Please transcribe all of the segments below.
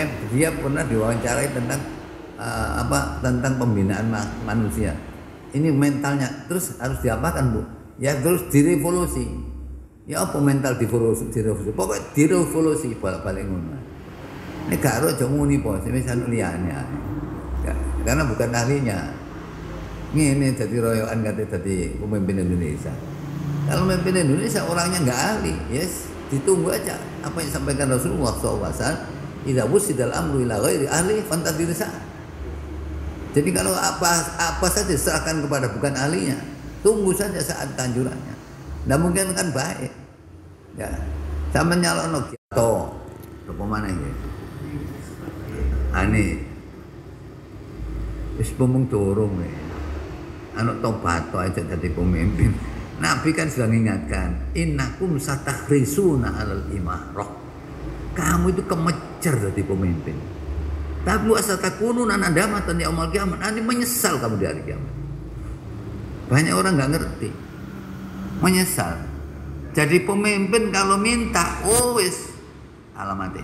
Makanya dia pernah diwawancarai tentang tentang pembinaan manusia. Ini mentalnya terus harus diapakan, Bu? Ya terus direvolusi. Ya apa mental direvolusi? Pokoknya direvolusi balik ngono. Ini gak ero aja muni po, semisal liyane. Karena bukan ahlinya. Ini jadi royokan kata jadi pemimpin Indonesia. Kalau pemimpin Indonesia orangnya nggak ahli, yes, ditunggu aja apa yang disampaikan Rasulullah SAW. Idza wusidal amru ila ghairi ahli fantadirsa. Jadi kalau apa saja serahkan kepada bukan ahlinya, tunggu saja saat tanjurannya. Nah mungkin kan baik. Ya, sama nyalono gitu. Apa mana ini? Ani, wis pomong dorong nih. Anak tobat aja jadi pemimpin. Nabi kan sudah mengingatkan, innakum satakhrisuna alal imarah. Kamu itu kemecer jadi pemimpin. Tapi wasatakunun nadamatan yaumil qiyamah. Nanti menyesal kamu di hari kiamat. Banyak orang nggak ngerti. Menyesal. Jadi pemimpin kalau minta, oh wis alamatnya.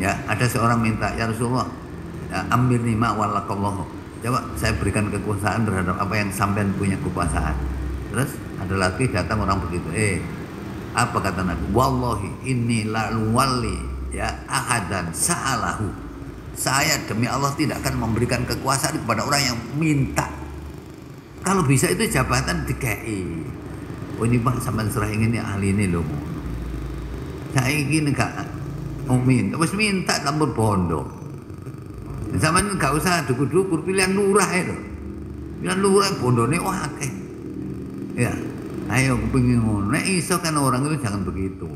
Ya, ada seorang minta, ya Rasulullah, ya, ambil nima walakallahu. Coba saya berikan kekuasaan terhadap apa yang sampean punya kekuasaan. Terus ada lagi datang orang begitu, apa kata Nabi? Wallahi inni la luwalli ya ahadan sa'alahu. Saya demi Allah tidak akan memberikan kekuasaan kepada orang yang minta. Kalau bisa itu jabatan DKI. Oh ini Pak sampean serah ingin ya ahli ini loh. Saya ingin gak mau minta, terus minta campur bondo. Sampean gak usah dukur-dukur, pilihan lurah itu. Pilihan lurah bondone akeh. Ya, ayo kepengin ngono. Nek iso kan orang itu jangan begitu.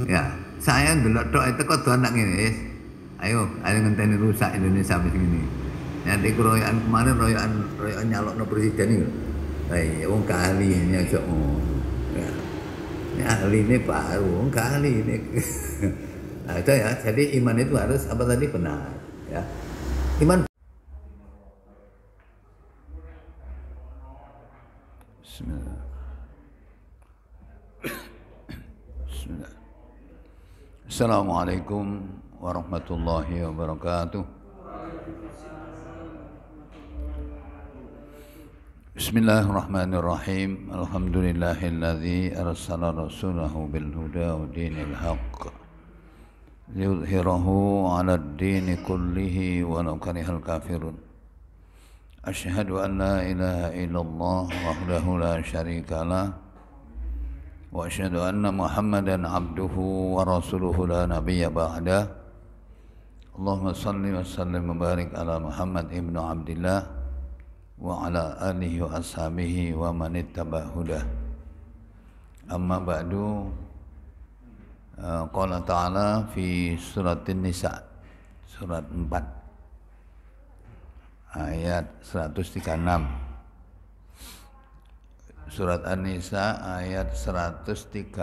Ya, saya ndelok tok itu kok anak ngene. Ayo ngenteni rusak Indonesia begini. Nanti keroyokan kemarin royokan nyalokno presiden itu. Ya wong kali ini aja ya. Ini ahli ini baru, wong kali ini. Nah, itu ya. Jadi iman itu harus apa tadi benar, ya. Iman. Bismillah. Bismillah. Assalamualaikum warahmatullahi wabarakatuh. Bismillahirrahmanirrahim. Alhamdulillahilladzi arsala rasulahu bil huda wa dinil haqq liyudhhirahu 'alad dini kullihi walau karihal kafirun. Asyhadu an la ilaha illallah wahdahu la syarika lah wa asyhadu anna Muhammadan abduhu wa rasuluhu la nabiyya ba'dah. Allahumma salli wa sallim wa barik ala Muhammad ibnu Abdillah wa ala alihi wa ashabihi wa man ittaba hudah. Amma ba'du. Qala ta'ala fi suratin Nisa, surat 4 ayat 136. Surat An-Nisa ayat 136.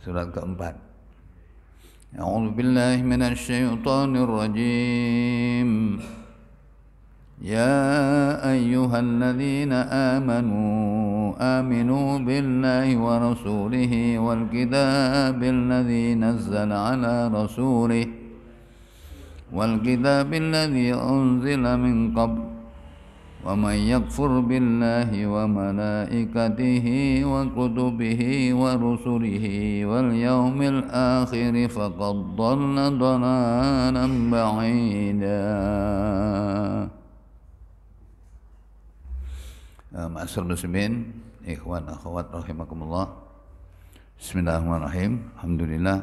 Surat keempat. A'udzu billahi minasy syaithanir rajim. Ya ayyuhalladzina amanu aminu billahi wa rasulihi wal kitabil ladzi nazzala ala rasulihi wal kitabil ladzi unzila min qabl. Wa may yakfur billahi wa malaikatihi wa kutubihi wa rusulihi wal yawmil akhir faqad dhalla dhalalan ba'ida. Ma'asyiral muslimin, ikhwan akhwat rahimakumullah. Bismillahirrahmanirrahim. Alhamdulillah.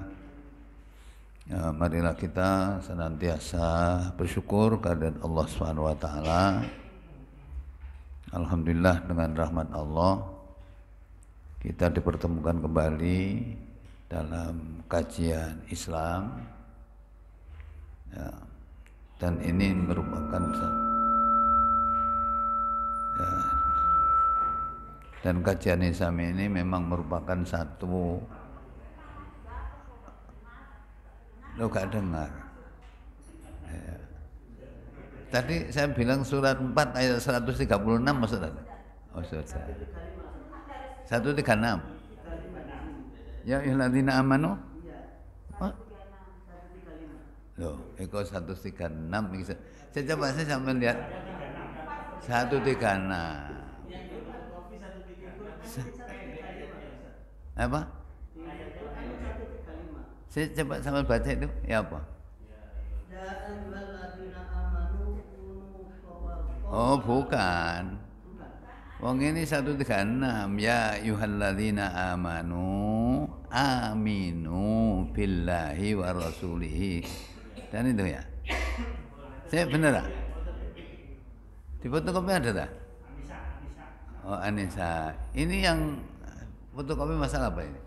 Marilah kita senantiasa bersyukur kehadirat Allah Subhanahu wa taala. Alhamdulillah dengan rahmat Allah kita dipertemukan kembali dalam kajian Islam, ya, dan ini merupakan ya, dan kajian Islam ini memang merupakan satu lo gak dengar ya. Tadi saya bilang surat 4 ayat 136 maksudnya. Oh, surat 136. Ya ayyuhalladzina amanu. Loh, Eko 136 iki. Saya coba saya sampai lihat 136. Apa? Saya coba sambil baca itu ya apa? Oh bukan. Wong ini 136 ya ayyuhalladzina amanu aminu billahi wa rasulihi. Dan itu ya. Saya benar tak? Di fotokopi ada tak? Oh Anissa. Ini yang fotokopi masalah apa ini?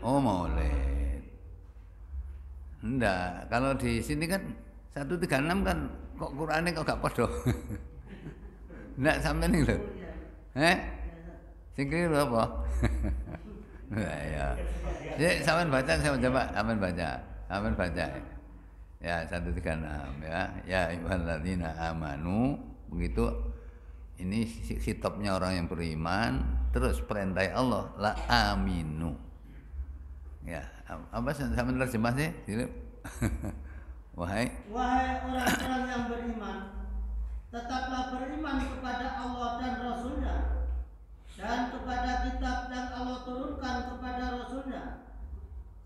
Oh maulid. Enggak, kalau di sini kan 136 kan kok Qur'ane kok gak padha. Enggak sampai nih lho. Sing keliru apa? Nah, ya. Jadi sampean baca saya coba sampean baca. Sampean baca. Ya 136 ya. Ya ayyuhalladzina amanu begitu ini khitabnya orang yang beriman terus perintah Allah la aminu. Ya, apa sampean terjemah sih? Wahai orang-orang yang beriman, tetaplah beriman kepada Allah dan Rasulnya, dan kepada kitab yang Allah turunkan kepada Rasulnya,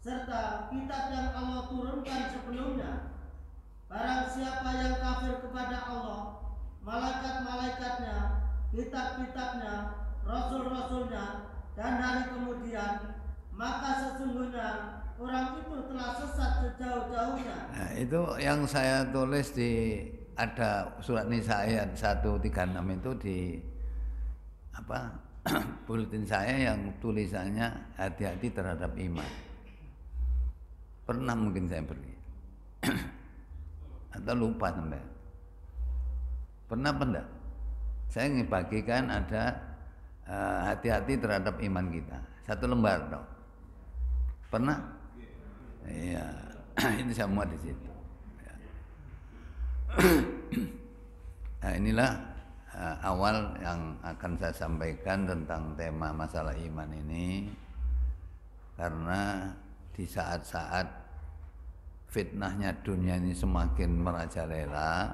serta kitab yang Allah turunkan sebelumnya. Barang siapa yang kafir kepada Allah, malaikat-malaikatnya, kitab-kitabnya, rasul-rasulnya, dan hari kemudian, maka sesungguhnya orang itu telah sesat sejauh-jauhnya. Nah, itu yang saya tulis di ada surat Nisa ayat 136 itu di apa bulletin saya yang tulisannya hati-hati terhadap iman. Pernah mungkin saya beri atau lupa sampai. Pernah apa enggak? Saya ngebagikan ada hati-hati terhadap iman kita. Satu lembar dong. Pernah? Iya, ini semua di situ. Ya. Nah, inilah awal yang akan saya sampaikan tentang tema masalah iman ini, karena di saat-saat fitnahnya dunia ini semakin merajalela,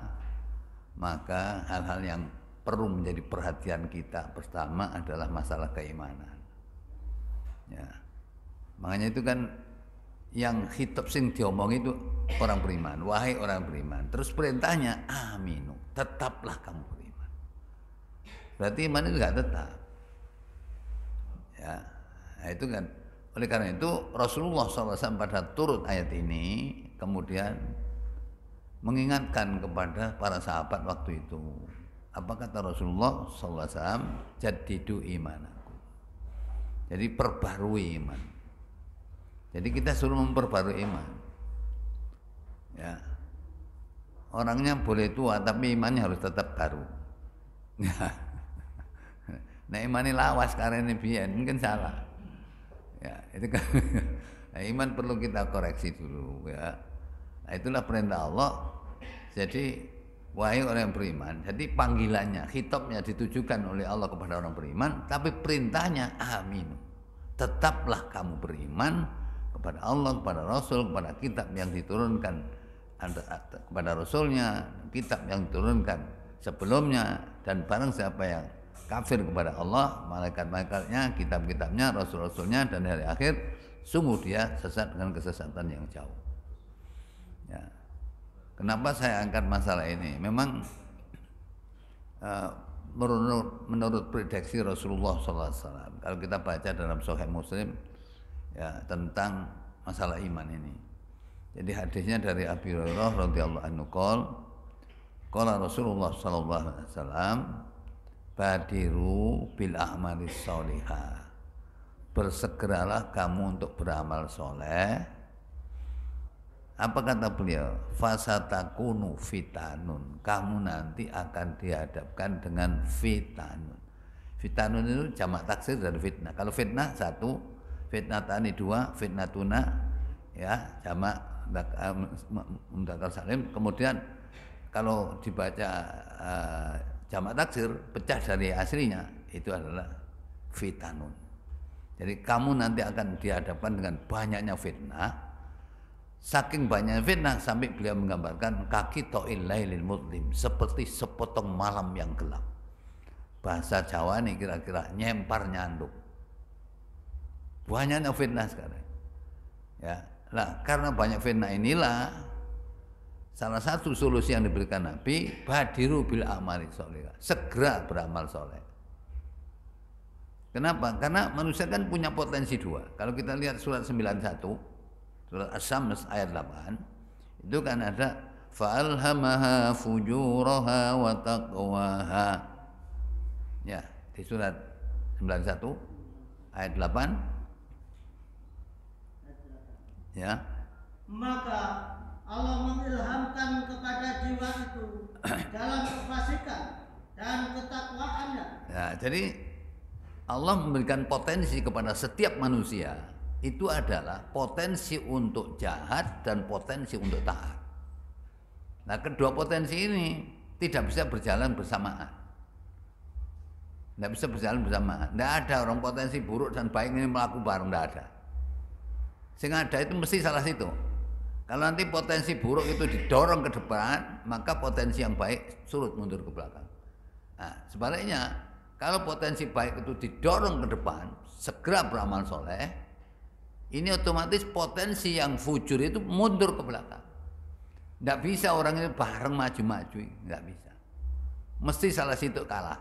maka hal-hal yang perlu menjadi perhatian kita pertama adalah masalah keimanan. Ya. Makanya itu kan yang khitab sing diomong itu orang beriman, wahai orang beriman. Terus perintahnya aminu, tetaplah kamu beriman. Berarti iman itu enggak tetap. Ya, nah itu kan. Oleh karena itu Rasulullah SAW pada turut ayat ini kemudian mengingatkan kepada para sahabat waktu itu. Apa kata Rasulullah SAW? Jadidu imanakum. Jadi perbarui iman. Jadi kita suruh memperbarui iman. Ya. Orangnya boleh tua tapi imannya harus tetap baru. Nah imannya lawas karena ini biar mungkin salah. Ya, itu kan nah, iman perlu kita koreksi dulu ya. Nah, itulah perintah Allah. Jadi wahai orang yang beriman, jadi panggilannya, khitabnya ditujukan oleh Allah kepada orang beriman, tapi perintahnya aminu. Tetaplah kamu beriman kepada Allah, kepada Rasul, kepada kitab yang diturunkan kepada Rasulnya, kitab yang diturunkan sebelumnya, dan barang siapa yang kafir kepada Allah, malaikat-malaikatnya, kitab-kitabnya, rasul-rasulnya, dan hari akhir, sungguh dia sesat dengan kesesatan yang jauh. Ya. Kenapa saya angkat masalah ini? Memang menurut prediksi Rasulullah SAW, kalau kita baca dalam Sahih Muslim, ya tentang masalah iman ini. Jadi hadisnya dari Abi Hurairah radhiyallahu anhu qala Rasulullah sallallahu alaihi wasallam badiru bil a'malis sholihah. Bersegeralah kamu untuk beramal soleh. Apa kata beliau? Fasatakunu fitanun. Kamu nanti akan dihadapkan dengan fitanun. Fitanun itu jamak taksir dari fitnah. Kalau fitnah satu, fitnatani dua, fitnatuna ya jamak mudzakkar salim. Kemudian kalau dibaca jamak taksir pecah dari aslinya itu adalah fitanun. Jadi kamu nanti akan dihadapkan dengan banyaknya fitnah Saking banyak fitnah sampai beliau menggambarkan kaki to'il lailil mudlim, seperti sepotong malam yang gelap. Bahasa Jawa nih kira-kira nyempar nyanduk. Banyaknya fitnah sekarang. Ya, nah karena banyak fitnah inilah salah satu solusi yang diberikan Nabi, badiru bil amali sholih, segera beramal soleh. Kenapa? Karena manusia kan punya potensi dua. Kalau kita lihat surat 91, surat As-Syams ayat 8, itu kan ada fa'alhamaha fujuraha wa taqwaha. Ya, di surat 91 ayat 8. Ya. Maka Allah mengilhamkan kepada jiwa itu dalam kefasikan dan ketakwaannya. Ya, jadi Allah memberikan potensi kepada setiap manusia. Itu adalah potensi untuk jahat dan potensi untuk taat. Nah, kedua potensi ini tidak bisa berjalan bersamaan. Tidak bisa berjalan bersamaan. Tidak ada orang potensi buruk dan baik ini melaku bareng, tidak ada. Sehingga ada itu mesti salah situ. Kalau nanti potensi buruk itu didorong ke depan, maka potensi yang baik surut mundur ke belakang. Nah, sebaliknya, kalau potensi baik itu didorong ke depan, segera beramal soleh, ini otomatis potensi yang fujur itu mundur ke belakang. Tidak bisa orang ini bareng maju-maju, tidak bisa. Mesti salah situ kalah.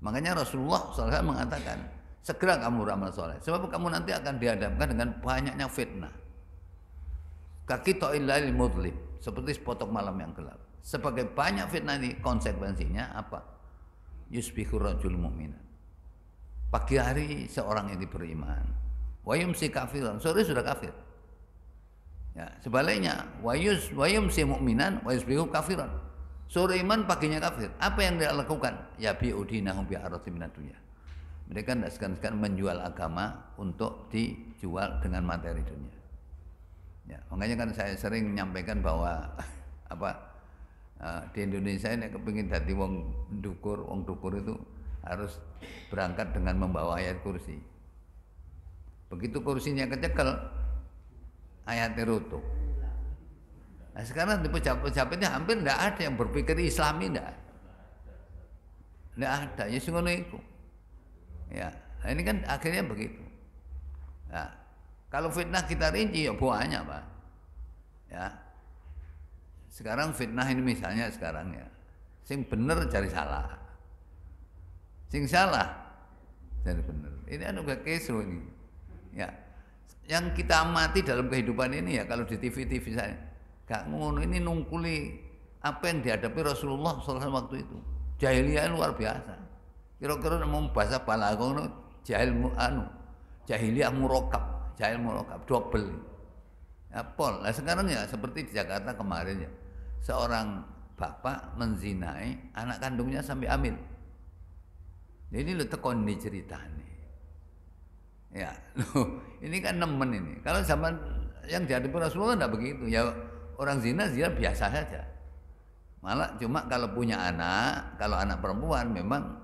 Makanya Rasulullah SAW mengatakan, segera kamu beramal soleh, sebab kamu nanti akan dihadapkan dengan banyaknya fitnah. Kaki to'il lailil mudlim, seperti sepotong malam yang gelap. Sebagai banyak fitnah ini, konsekuensinya apa? Yusbihu rajul mu'minan. Pagi hari seorang ini beriman, wa yumsi kafiran, sore sudah kafir. Ya, sebaliknya, wa yumsi mu'minan, wa yusbihu kafiran. Sore iman, paginya kafir. Apa yang dia lakukan? Ya bi'udinahum bi'arati minad dunya. Mereka tidak segan-segan menjual agama untuk dijual dengan materi dunia. Ya, makanya kan saya sering menyampaikan bahwa di Indonesia ini kepingin jadi wong dukur itu harus berangkat dengan membawa ayat kursi. Begitu kursinya kecekel, ayatnya runtuh. Nah, sekarang di pejabat-pejabatnya hampir tidak ada yang berpikir Islami, tidak ada. Ya ngono iku. Ya, nah ini kan akhirnya begitu. Nah, kalau fitnah kita rinci ya banyak, Pak. Ya. Sekarang fitnah ini misalnya sekarang ya, sing bener cari salah, sing salah cari bener. Ini anu gak kesu ini. Ya, yang kita amati dalam kehidupan ini ya, kalau di TV saya, gak ngono, ini nungkuli apa yang dihadapi Rasulullah SAW waktu itu. Jahiliyah luar biasa. Kira-kira mau bahasa balaghah jahiliyah murokab, jahil murokab, double. Ya, pol. Nah, sekarang ya seperti di Jakarta kemarin ya, seorang bapak menzinai anak kandungnya sampai hamil. Ini lo tekon di ceritanya. Ya, ini kan nemen ini. Kalau zaman yang dihadapi Rasulullah tidak begitu. Ya orang zina biasa saja. Malah cuma kalau punya anak, kalau anak perempuan memang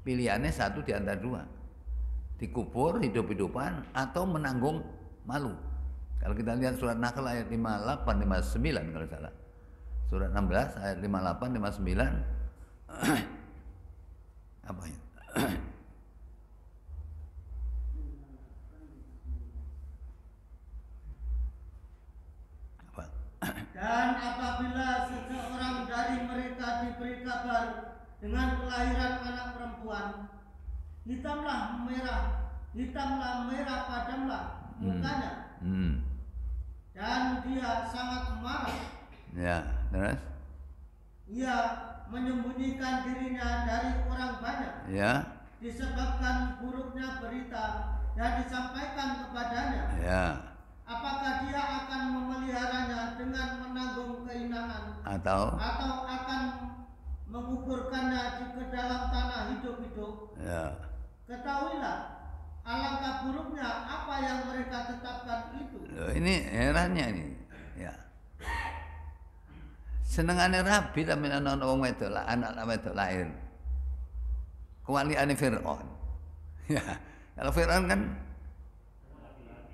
pilihannya satu di antara dua. Dikubur hidup-hidupan atau menanggung malu. Kalau kita lihat surat Nahl ayat 58 59 kalau salah. Surat 16 ayat 58 59 apa ya? Dan apabila seseorang dari mereka diberi kabar dengan kelahiran anak perempuan, hitamlah merah padamlah mukanya, dan dia sangat marah. Ya, terus? Ia menyembunyikan dirinya dari orang banyak. Ya. Disebabkan buruknya berita yang disampaikan kepadanya. Ya. Apakah dia akan memeliharanya dengan menanggung kehinaan atau akan menguburkannya ke dalam tanah hidup-hidup? Ya. Ketahuilah alangkah buruknya apa yang mereka tetapkan itu. Ini herannya ini. Ya. Senengane Rabi tapi ana wong wedok lah, anak wedok lahir. Kewaliane Firaun. Ya. Kalau Firaun kan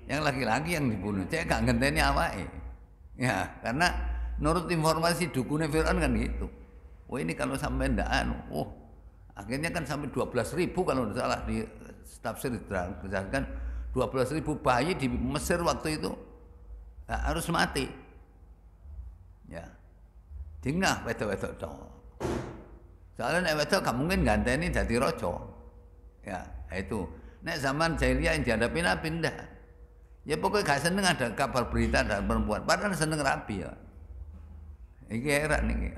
Yang laki-laki yang dibunuh, cek gak ngenteni awake. Ya, karena menurut informasi dukune Fir'aun kan gitu. Oh ini kalau sampai ndak akhirnya kan sampai 12.000 kalau tidak salah di tafsir diterangkan 12.000 bayi di Mesir waktu itu harus mati. Ya. Dingah wedok-wedok tok. Soalnya nek wedok gak mungkin ganteni dadi raja. Ya, itu. Nek zaman jahiliyah yang dihadapi Nabi ndak. Ya pokoknya gak seneng ada kabar berita ada perempuan, padahal seneng rapi ya. Iki heran iki.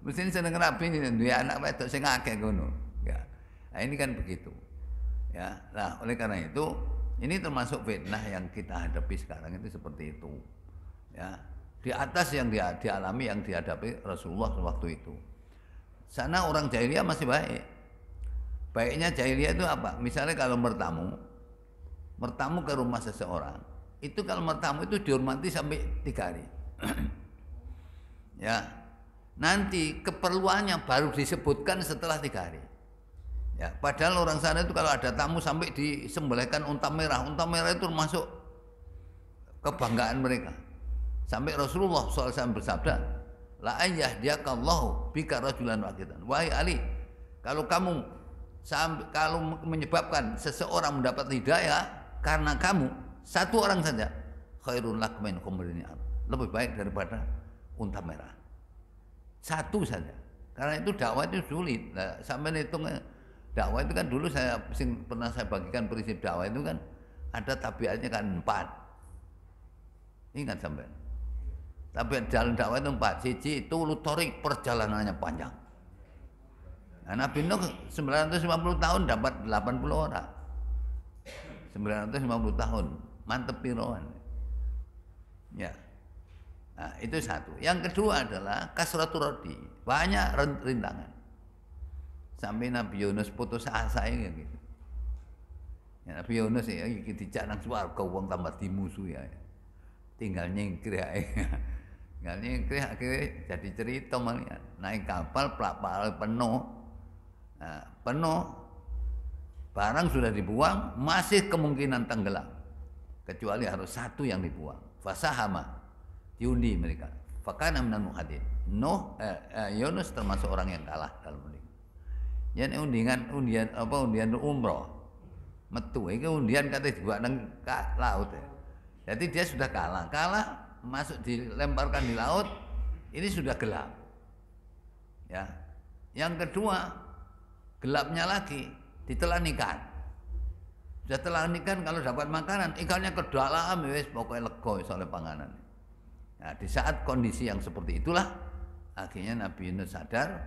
Mesti seneng rapi duwe anak wedok sing akeh ngono. Ya. Nah, ini kan begitu. Ya. Nah, oleh karena itu ini termasuk fitnah yang kita hadapi sekarang itu seperti itu. Ya. Di atas yang dialami yang dihadapi Rasulullah waktu itu. Sana orang jahiliyah masih baik. Baiknya jahiliyah itu apa? Misalnya kalau bertamu ke rumah seseorang, itu kalau bertamu itu dihormati sampai 3 hari. Ya, nanti keperluannya baru disebutkan setelah 3 hari. Ya, padahal orang sana itu kalau ada tamu sampai disembelihkan unta merah itu termasuk kebanggaan mereka. Sampai Rasulullah SAW bersabda, la ayyahdiyakallahu bika rajulan wahidan. Wahai Ali, kalau menyebabkan seseorang mendapat hidayah karena kamu, satu orang saja, khairun lak min humrin ni'am. Lebih baik daripada unta merah. Satu saja. Karena itu dakwah itu sulit. Nah, sampai hitung dakwah itu kan dulu pernah saya bagikan prinsip dakwah itu kan ada tabiatnya kan 4. Ingat sampai. Tapi jalan dakwah itu 4. Siji itu lutorik perjalanannya panjang. Nah, Nabi Nuh 950 tahun dapat 80 orang. 950 tahun, mantep piroan. Ya. Nah, itu satu. Yang kedua adalah kasratul rodi, banyak rintangan. Sampai Nabi Yunus putus asa gitu. Ya, Nabi Yunus ya dijak nang swarga wong tambah dimusuhi ya. Tinggal nyingkir ya. Tinggal nyingkir akhirnya jadi cerita malah. Naik kapal penuh. Nah, penuh barang sudah dibuang, masih kemungkinan tenggelam. Kecuali harus satu yang dibuang. Fasahama diundi mereka. Fakana minal muhadin. Yunus termasuk orang yang kalah dalam undi. Jadi undian umroh. Metu iki undian kate dibuat nang laut. Jadi dia sudah kalah masuk dilemparkan di laut, ini sudah gelap. Ya. Yang kedua, gelapnya lagi ditelan ikan. Sudah telan ikan kalau dapat makanan, ikannya ke dalam wis pokoknya lega soal panganan. Nah, di saat kondisi yang seperti itulah akhirnya Nabi Yunus sadar,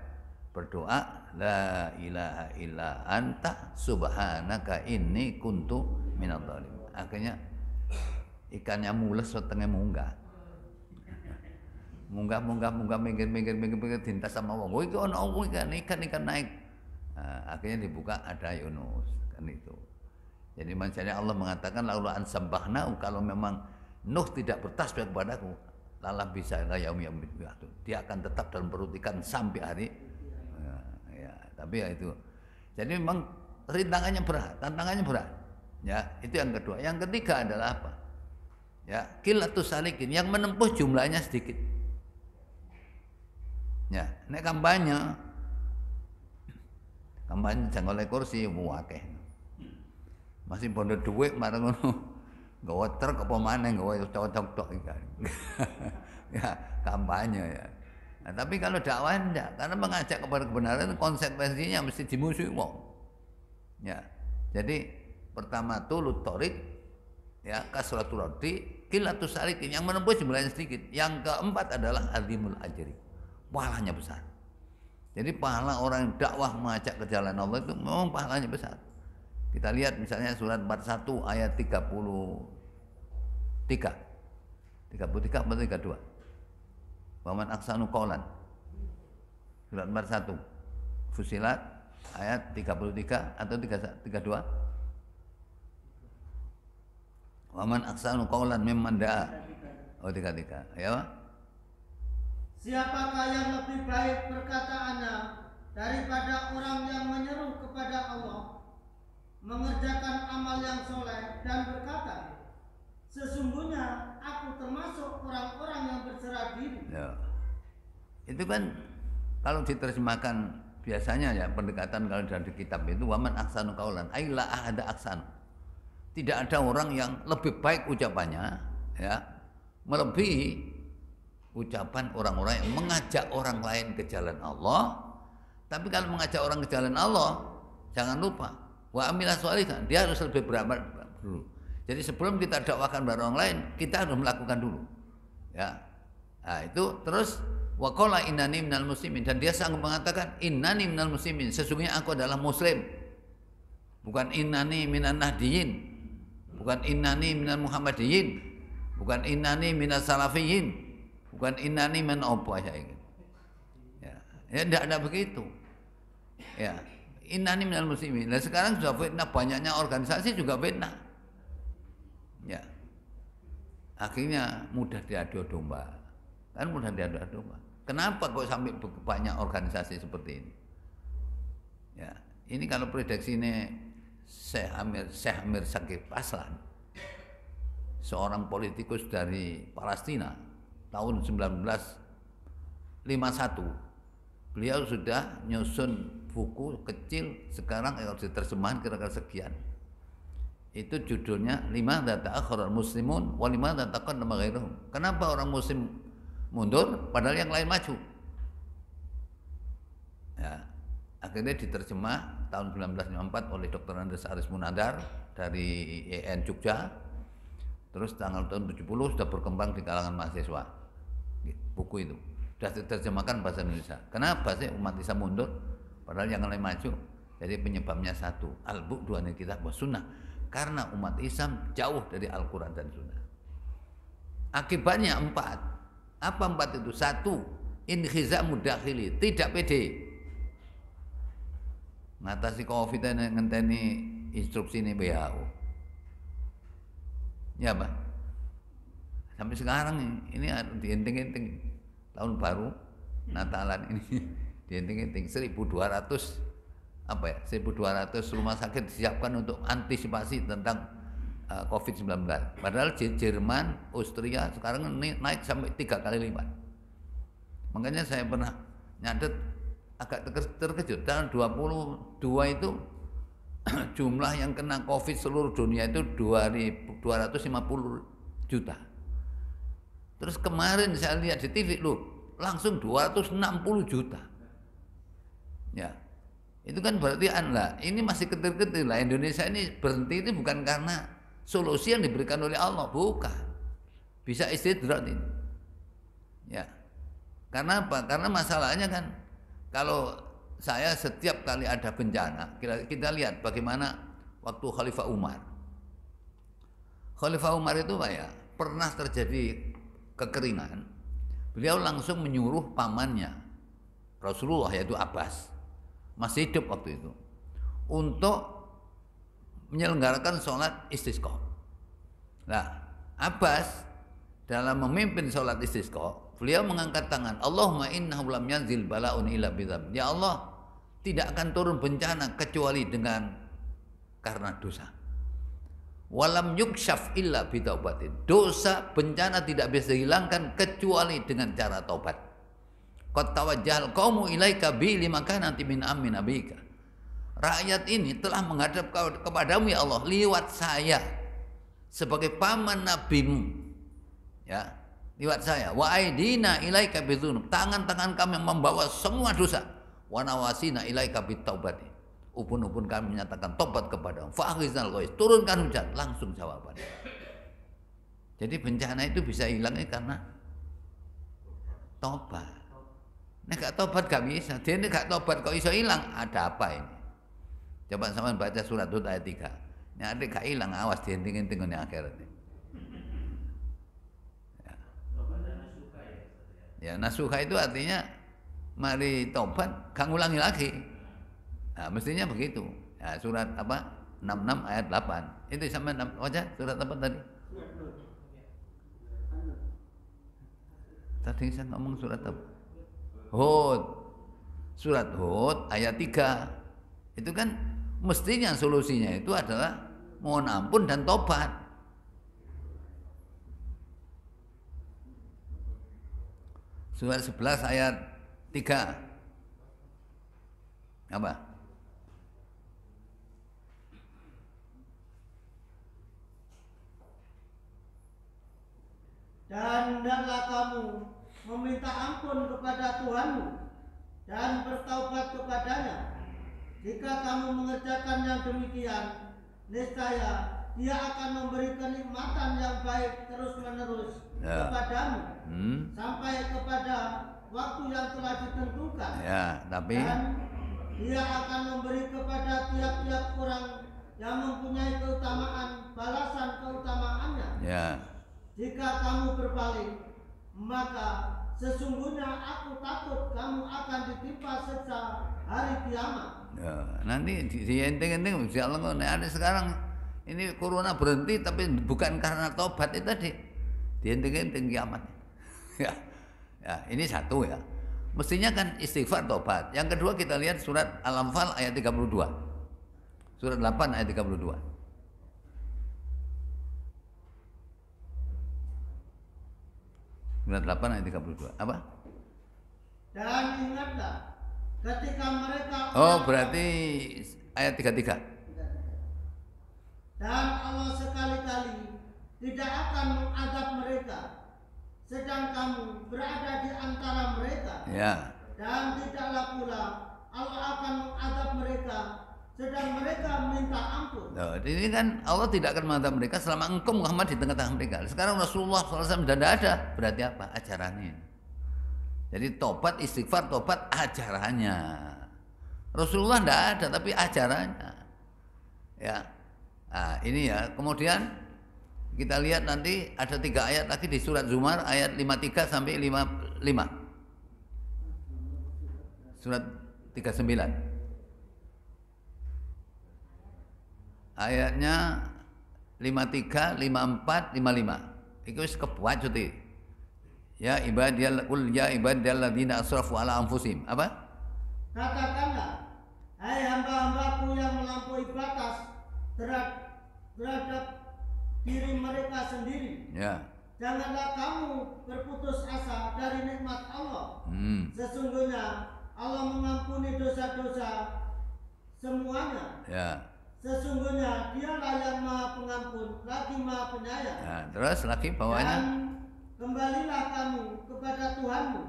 berdoa la ilaha illa anta subhanaka inni kuntu minadh dhalimin. Akhirnya ikannya mules setengah munggah minggir dintas sama wong. Oh iki ana ikan naik. Nah, akhirnya dibuka ada Yunus kan itu. Jadi makanya Allah mengatakan laula an sabbahna, kalau memang Nuh tidak bertasbih kepadaku, lala bisa ila yaumil qiyamah. Dia akan tetap dalam perut ikan sampai hari ya, tapi ya itu. Jadi memang rintangannya berat, tantangannya berat. Ya, itu yang kedua. Yang ketiga adalah apa? Ya, qillatus salikin, yang menempuh jumlahnya sedikit. Ya, nek kampanye jangan oleh kursi akeh. Masih bondo dhuwit marang ngono. Nggawa truk apa maneh nggawa cocok-cocok iki. Ya, kampanye ya. Nah, tapi kalau dakwah enggak, karena mengajak kepada kebenaran konsekuensinya mesti dimusuhi wong. Ya. Jadi pertama tulut torik, ya, kasratul rodi, qillatus salikin, yang menempuh jumlahnya sedikit. Yang keempat adalah azimul ajri. Pahalanya besar. Jadi pahala orang yang dakwah mengajak ke jalan Allah itu memang pahalanya besar. Kita lihat misalnya surat 41 ayat 33. 33 atau 32. Waman aksanu qaulan. Surat 41. Fusilat ayat 33 atau 32. Waman aksanu qaulan mimman da'a. Oh 33. Ya. Siapakah yang lebih baik perkataannya daripada orang yang menyeru kepada Allah, mengerjakan amal yang soleh dan berkata, Itu kan kalau diterjemahkan biasanya ya pendekatan kalau dari kitab itu waman aksanu kaulan ay la ahada aksanu. Tidak ada orang yang lebih baik ucapannya ya melebihi ucapan orang-orang yang mengajak orang lain ke jalan Allah. Tapi kalau mengajak orang ke jalan Allah, jangan lupa wa amilah sholihan, dia harus lebih beramal dulu. Jadi sebelum kita dakwakan pada orang lain, kita harus melakukan dulu. Ya. Nah, itu terus wa qala innani minal muslimin, dan dia sanggup mengatakan innani minal muslimin, sesungguhnya aku adalah muslim. Bukan innani minan nahdiyin, bukan innani minal muhammadiyin, bukan innani minas salafiyin, bukan innani min apa ya ini. Ya, tidak ada begitu. Ya, innani minal muslimin. Nah, sekarang sudah fitnah, banyaknya organisasi juga fitnah. Ya. Akhirnya mudah diadu domba. Kan mudah diadu domba. Kenapa kok sampai banyak organisasi seperti ini? Ya, ini kalau prediksi ini Syekh Amir Syakib Aslan, seorang politikus dari Palestina tahun 1951. Beliau sudah nyusun buku kecil, sekarang kalau diterjemahkan kira-kira sekian. Itu judulnya Limadza ta'akhkhara al-muslimun wa limadza taqaddama ghairuhum. Kenapa orang muslim mundur padahal yang lain maju? Ya, akhirnya diterjemah tahun 1954 oleh Dr. Andreas Aris Munandar dari IAIN Jogja. Terus tahun 70 sudah berkembang di kalangan mahasiswa. Buku itu sudah diterjemahkan bahasa Indonesia. Kenapa sih umat Islam mundur padahal yang lain maju? Jadi penyebabnya satu, al-bu'du anil kitab wa sunnah. Karena umat Islam jauh dari Al-Quran dan Sunnah. Akibatnya 4. Apa 4 itu? 1, inhizamu dakhili, tidak pede. Ngatasi Covid ini ngenteni instruksi ini WHO. Ya Pak. Sampai sekarang ini dienting-enting. Tahun baru Natalan ini dienting-enting 1.200 apa ya, 1.200 rumah sakit disiapkan untuk antisipasi tentang COVID-19. Padahal Jerman, Austria sekarang naik sampai 3 kali lipat. Makanya saya pernah nyatet agak terkejut. Tahun 22 itu jumlah yang kena COVID seluruh dunia itu 250 juta. Terus kemarin saya lihat di TV loh, langsung 260 juta. Ya. Itu kan berarti lah, ini masih ketir-ketir lah. Indonesia ini berhenti itu bukan karena solusi yang diberikan oleh Allah, bukan. Bisa istidrak ini. Ya. Karena apa? Karena masalahnya kan kalau saya setiap kali ada bencana, kita lihat bagaimana waktu Khalifah Umar. Khalifah Umar itu Pak ya, pernah terjadi kekeringan. Beliau langsung menyuruh pamannya Rasulullah yaitu Abbas, masih hidup waktu itu, untuk menyelenggarakan sholat istisqa. Nah, Abbas dalam memimpin sholat istisqa, beliau mengangkat tangan, Allahumma innahu lam yanzil bala'un illa bidzam. Ya Allah, tidak akan turun bencana kecuali karena dosa. Walam yukshaf illa bitaubatin. Dosa bencana tidak bisa dihilangkan kecuali dengan cara taubat. Qad tawajjahal qaumu ilaika bi limakana min amin abika. Rakyat ini telah menghadap kepadamu ya Allah lewat saya sebagai paman nabimu. Ya, lewat saya. Wa aidina ilaika bidzunub. Tangan-tangan kami membawa semua dosa. Wa nawasina ilaika bitaubati. Upun-upun kami menyatakan tobat kepadamu. Fa'aghizal ghais, turunkan hujan, langsung jawaban. Jadi bencana itu bisa hilangnya karena tobat. Nek gak tobat gak bisa. Dia ini gak tobat kok iso hilang. Ada apa ini? Coba sama baca surat Hud ayat 3. Nek ada gak hilang, awas dihenting-henting di akhirat. Ya, nasuha itu artinya mari tobat, gak ngulangi lagi. Nah, mestinya begitu. Ya, surat apa? 66 ayat 8. Itu sama wajah surat apa tadi? Tadi saya ngomong surat apa? Hud. Surat Hud ayat 3. Itu kan mestinya solusinya itu adalah mohon ampun dan tobat. Surat 11 ayat 3. Apa? Dan hendaklah kamu meminta ampun kepada Tuhanmu dan bertaubat kepadanya. Jika kamu mengerjakan yang demikian, niscaya Dia akan memberi kenikmatan yang baik terus-menerus kepadamu sampai kepada waktu yang telah ditentukan. Dan Dia akan memberi kepada tiap-tiap orang yang mempunyai keutamaan balasan keutamaannya. Jika kamu berbalik, maka sesungguhnya aku takut kamu akan ditimpa siksa hari kiamat. Nanti dienteng-enteng bisa Allah. Ada sekarang ini corona berhenti tapi bukan karena tobat itu tadi. Dienteng-enteng kiamat. Ya, ini satu ya. Mestinya kan istighfar tobat. Yang kedua kita lihat surat Al-Anfal ayat 32. Surat 8 ayat 32. Surat 8 ayat 32. Apa? Dan ingatlah ketika mereka berarti ayat 33. Dan Allah sekali-kali tidak akan mengadab mereka sedang kamu berada di antara mereka. Dan tidaklah pula Allah akan mengadab mereka sedang mereka minta ampun. Ini kan Allah tidak akan mengadab mereka selama engkau Muhammad di tengah-tengah mereka. Sekarang Rasulullah SAW sudah tidak ada. Berarti apa? Ajarannya. Jadi tobat, istighfar, tobat ajarannya. Rasulullah tidak ada, tapi ajarannya. Ya, nah, ini ya. Kemudian kita lihat nanti ada 3 ayat lagi di surat Zumar ayat 53 sampai 55. Surat 39. Ayatnya 53, 54, 55. Itu kebuat cuti. Ya ibadiyal ladzina asrafu ala anfusihim. Apa? Katakanlah, hai hamba-hambaku yang melampaui batas terhadap diri mereka sendiri. Janganlah kamu berputus asa dari nikmat Allah. Sesungguhnya Allah mengampuni dosa-dosa semuanya. Sesungguhnya Dialah yang Maha Pengampun, lagi Maha Penyayang. Terus lagi bawahnya. Dan kembalilah kamu kepada Tuhanmu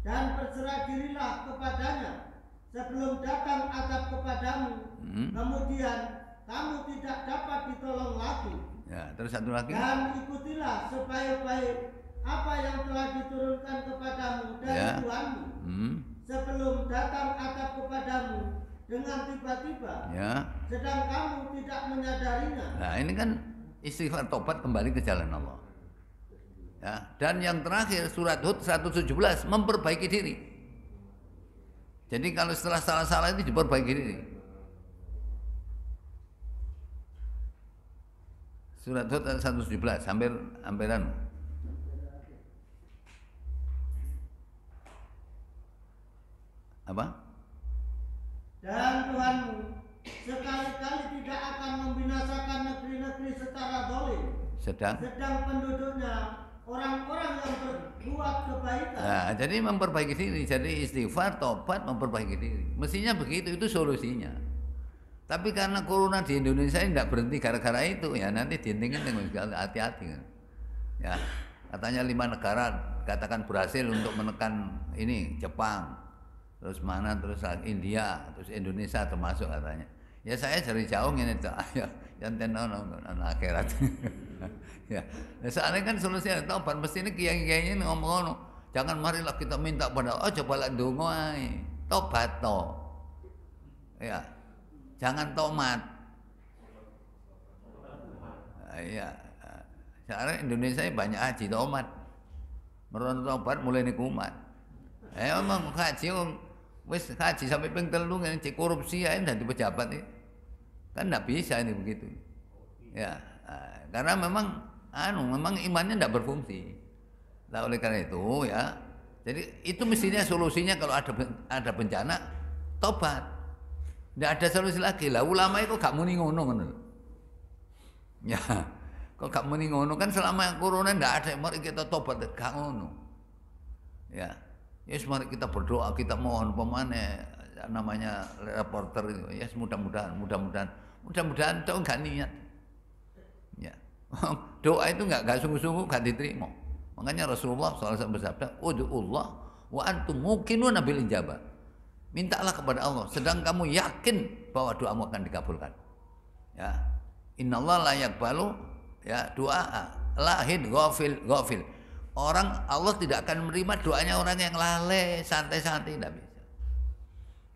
dan berserah dirilah kepadanya sebelum datang azab kepadamu. Kemudian kamu tidak dapat ditolong lagi. Terus satu lagi. Dan ikutilah sebaik-baik apa yang telah diturunkan kepadamu dari Tuhanmu sebelum datang azab kepadamu dengan tiba-tiba, sedang kamu tidak menyadarinya. Nah, ini kan istighfar tobat kembali ke jalan Allah. Ya, dan yang terakhir surat Hud 117 memperbaiki diri. Jadi kalau setelah salah-salah itu diperbaiki diri. Surat Hud 117 hampiran. Apa? Dan Tuhanmu sekali-kali tidak akan membinasakan negeri-negeri secara zalim. Sedang penduduknya orang-orang yang berbuat kebaikan. Nah, jadi memperbaiki diri, jadi istighfar, tobat, memperbaiki diri. Mestinya begitu, itu solusinya. Tapi karena corona di Indonesia ini tidak berhenti gara-gara itu, ya nanti dihentikan dengan hati-hati. Ya, katanya 5 negara katakan berhasil untuk menekan ini Jepang. Terus mana, terus India, terus Indonesia termasuk katanya. Ya saya dari jauh ini tuh, ayo yang tenon akhirat. Ya, soalnya kan solusinya tobat. Mesti ini kiai-kiai ini ngomong, jangan marilah kita minta pada Allah, cobalah ndonga ae. Tobat to. Ya, jangan tomat. Iya, soalnya Indonesia ini banyak haji tomat. Meron tobat mulai nikumat. Emang haji wis haji sampai ping 3 ngene cek korupsi ae dadi pejabat iki. Kan enggak bisa ini begitu. Ya, karena memang memang imannya enggak berfungsi. Nah, oleh karena itu ya, jadi itu mestinya solusinya kalau ada bencana tobat. Enggak ada solusi lagi. Lah ulama itu gak muni ngono ngono. Ya, kok gak muni ngono kan selama corona enggak ada mari kita tobat gak ngono. Ya. Yes, mari kita berdoa, kita mohon pemane namanya reporter itu. Yes, mudah-mudahan itu enggak niat. Ya. Doa itu enggak sungguh-sungguh enggak diterima. Makanya Rasulullah SAW bersabda, "Ud'ullah wa antum muqinun bil ijabah." Mintalah kepada Allah sedang kamu yakin bahwa doamu akan dikabulkan. Ya. Innallaha la yaqbalu ya doa lahid ghafil. Orang Allah tidak akan menerima doanya orang yang lalai, santai-santai, tidak bisa.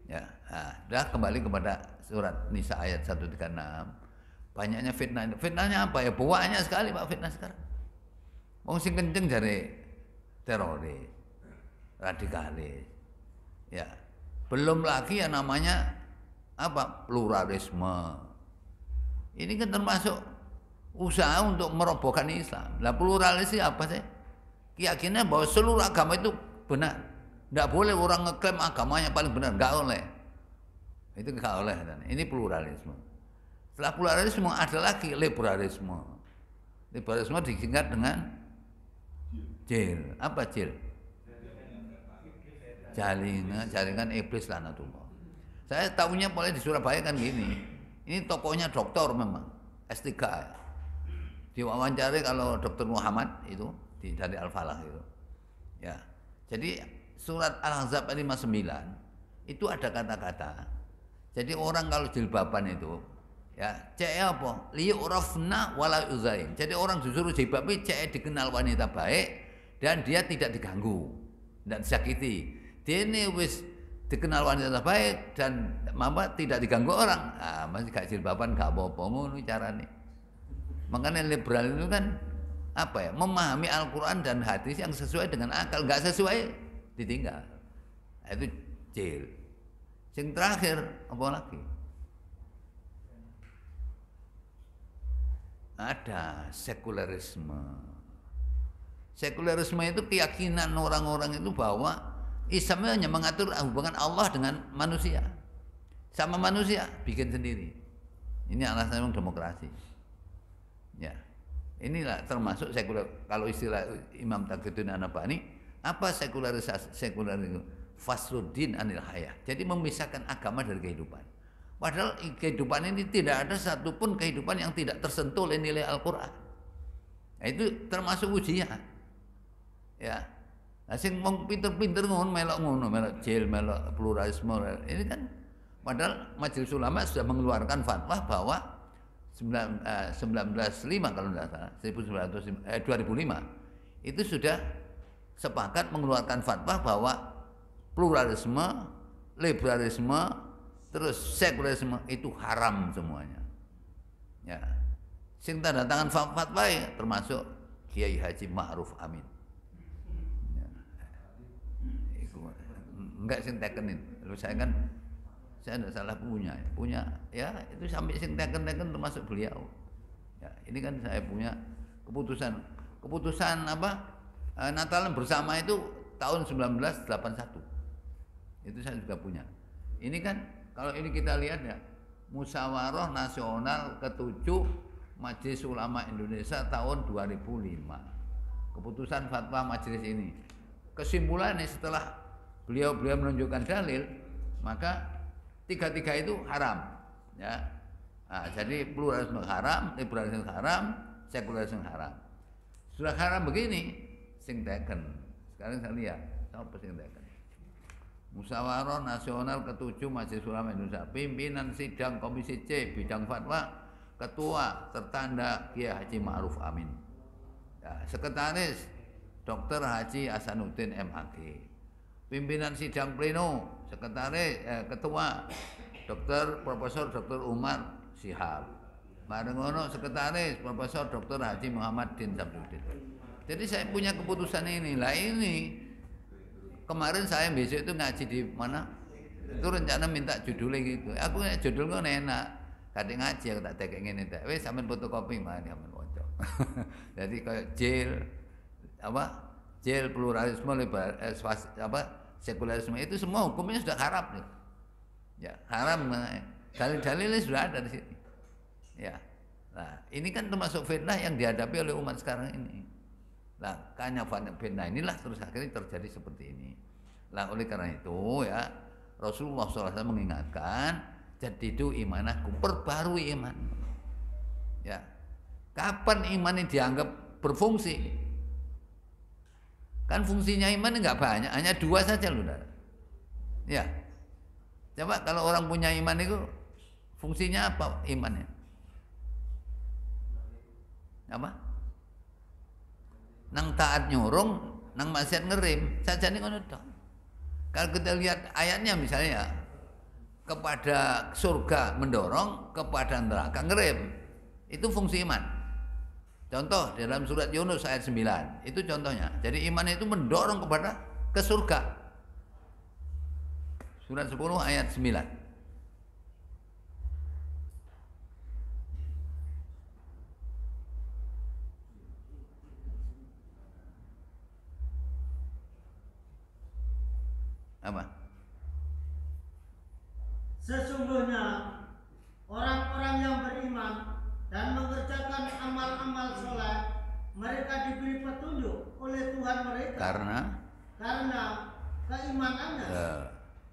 Ya, nah, kembali kepada surat Nisa ayat 136. Banyaknya fitnah. Fitnahnya apa ya? Banyak sekali Pak fitnah sekarang. Wong sing kenceng jare teroris, radikalis. Ya. Belum lagi yang namanya apa? Pluralisme. Ini kan termasuk usaha untuk merobohkan Islam. Lah pluralisme apa sih? Keyakinan bahwa seluruh agama itu benar. Tidak boleh orang ngeklaim agamanya paling benar, enggak oleh. Itu enggak oleh. Ini pluralisme. Setelah pluralisme ada lagi liberalisme. Liberalisme disingkat dengan JIL. Apa JIL? Jaringan iblis laknatullah. Saya tahunya boleh di Surabaya kan gini. Ini tokohnya doktor memang, S3. Diwawancari kalau Dr. Muhammad itu dari Al-Falah itu. Ya. Jadi surat Al-Ahzab 59 itu ada kata-kata. Jadi orang kalau jilbaban itu ya, cek apa? Liyurafna wala uzain. Jadi orang disuruh jilbab cek dikenal wanita baik dan dia tidak diganggu, tidak disakiti. Dia ini wis dikenal wanita baik dan mama tidak diganggu orang. Ah, masih gak jilbaban gak apa-apa ngono carane. Makanya liberal itu kan apa ya, memahami Al-Quran dan hadis yang sesuai dengan akal, nggak sesuai ditinggal. Itu jil. Yang terakhir apa lagi? Ada sekularisme. Sekularisme itu keyakinan orang-orang itu bahwa Islam hanya mengatur hubungan Allah dengan manusia. Sama manusia bikin sendiri. Ini alasan memang demokrasi. Ya. Inilah termasuk sekuler. Kalau istilah Imam Taqiyuddin An-Nabhani, apa sekularisasi? Sekuler itu fasluddin anil hayah. Jadi memisahkan agama dari kehidupan. Padahal kehidupan ini tidak ada satupun kehidupan yang tidak tersentuh oleh nilai Al-Quran. Nah, itu termasuk ujian. Ya. Nah, sing wong pinter-pinter ngono melok jil, melok pluralisme. Ini kan padahal Majelis Ulama sudah mengeluarkan fatwa bahwa 1905 kalau tidak salah 2005 itu sudah sepakat mengeluarkan fatwa bahwa pluralisme, liberalisme, terus sekularisme itu haram semuanya. Ya, sing tanda tangan fatwa ya, termasuk Kiai Haji Ma'ruf Amin. Ya. Enggak sing tekenin, lu saya kan saya tidak salah punya ya itu sampai sing teken termasuk beliau. Ya, ini kan saya punya keputusan apa Natalan bersama itu tahun 1981. Itu saya juga punya. Ini kan kalau ini kita lihat ya, Musyawarah Nasional ke-7 Majelis Ulama Indonesia tahun 2005. Keputusan fatwa majelis ini. Kesimpulannya setelah beliau menunjukkan dalil, maka tiga-tiga itu haram, ya. Nah, jadi pluralisme haram, liberalisme haram, sekularisme haram. Sudah haram begini, sing teken. Sekarang saya lihat, apa sing teken? Musyawarah Nasional ke-7 Majelis Ulama Indonesia, pimpinan sidang Komisi C bidang fatwa, ketua tertanda Kiai Haji Ma'ruf Amin. Ya, sekretaris Dr. Haji Hasanuddin MHG. Pimpinan sidang pleno, sekretaris ketua Profesor Dr. Umar Shihab. Bareng ngono sekretaris Profesor Dr. Haji Muhammad Din Sabduddin. Jadi saya punya keputusan ini. Lah ini kemarin saya besok itu ngaji di mana? Itu rencana minta judulnya gitu. Aku judulnya enak. Kadang ngaji aku tak tekek ngene tak. Wis sampean fotokopi mari sampean waca. Jadi kayak jil apa? Jil pluralisme sekularisme itu semua hukumnya sudah haram nih. Ya, haram. Dalil-dalilnya sudah ada di sini. Ya. Nah, ini kan termasuk fitnah yang dihadapi oleh umat sekarang ini. Nah, karena fitnah inilah terus akhirnya terjadi seperti ini. Lah oleh karena itu ya Rasulullah SAW mengingatkan, jadidu imanakum, perbarui iman. Ya. Kapan iman ini dianggap berfungsi? Kan fungsinya iman enggak banyak, hanya 2 saja loh. Ya. Coba kalau orang punya iman itu fungsinya apa imannya? Apa? Nang taat nyurung, nang maksiat ngerem, sajane ngono tok. Kalau kita lihat ayatnya misalnya kepada surga mendorong, kepada neraka ngerem. Itu fungsi iman. Contoh dalam surat Yunus ayat 9, itu contohnya. Jadi iman itu mendorong kepada ke surga. Surat 10 ayat 9. Apa? Sesungguhnya orang-orang yang beriman dan mengerjakan amal-amal soleh, mereka diberi petunjuk oleh Tuhan mereka. Karena keimanannya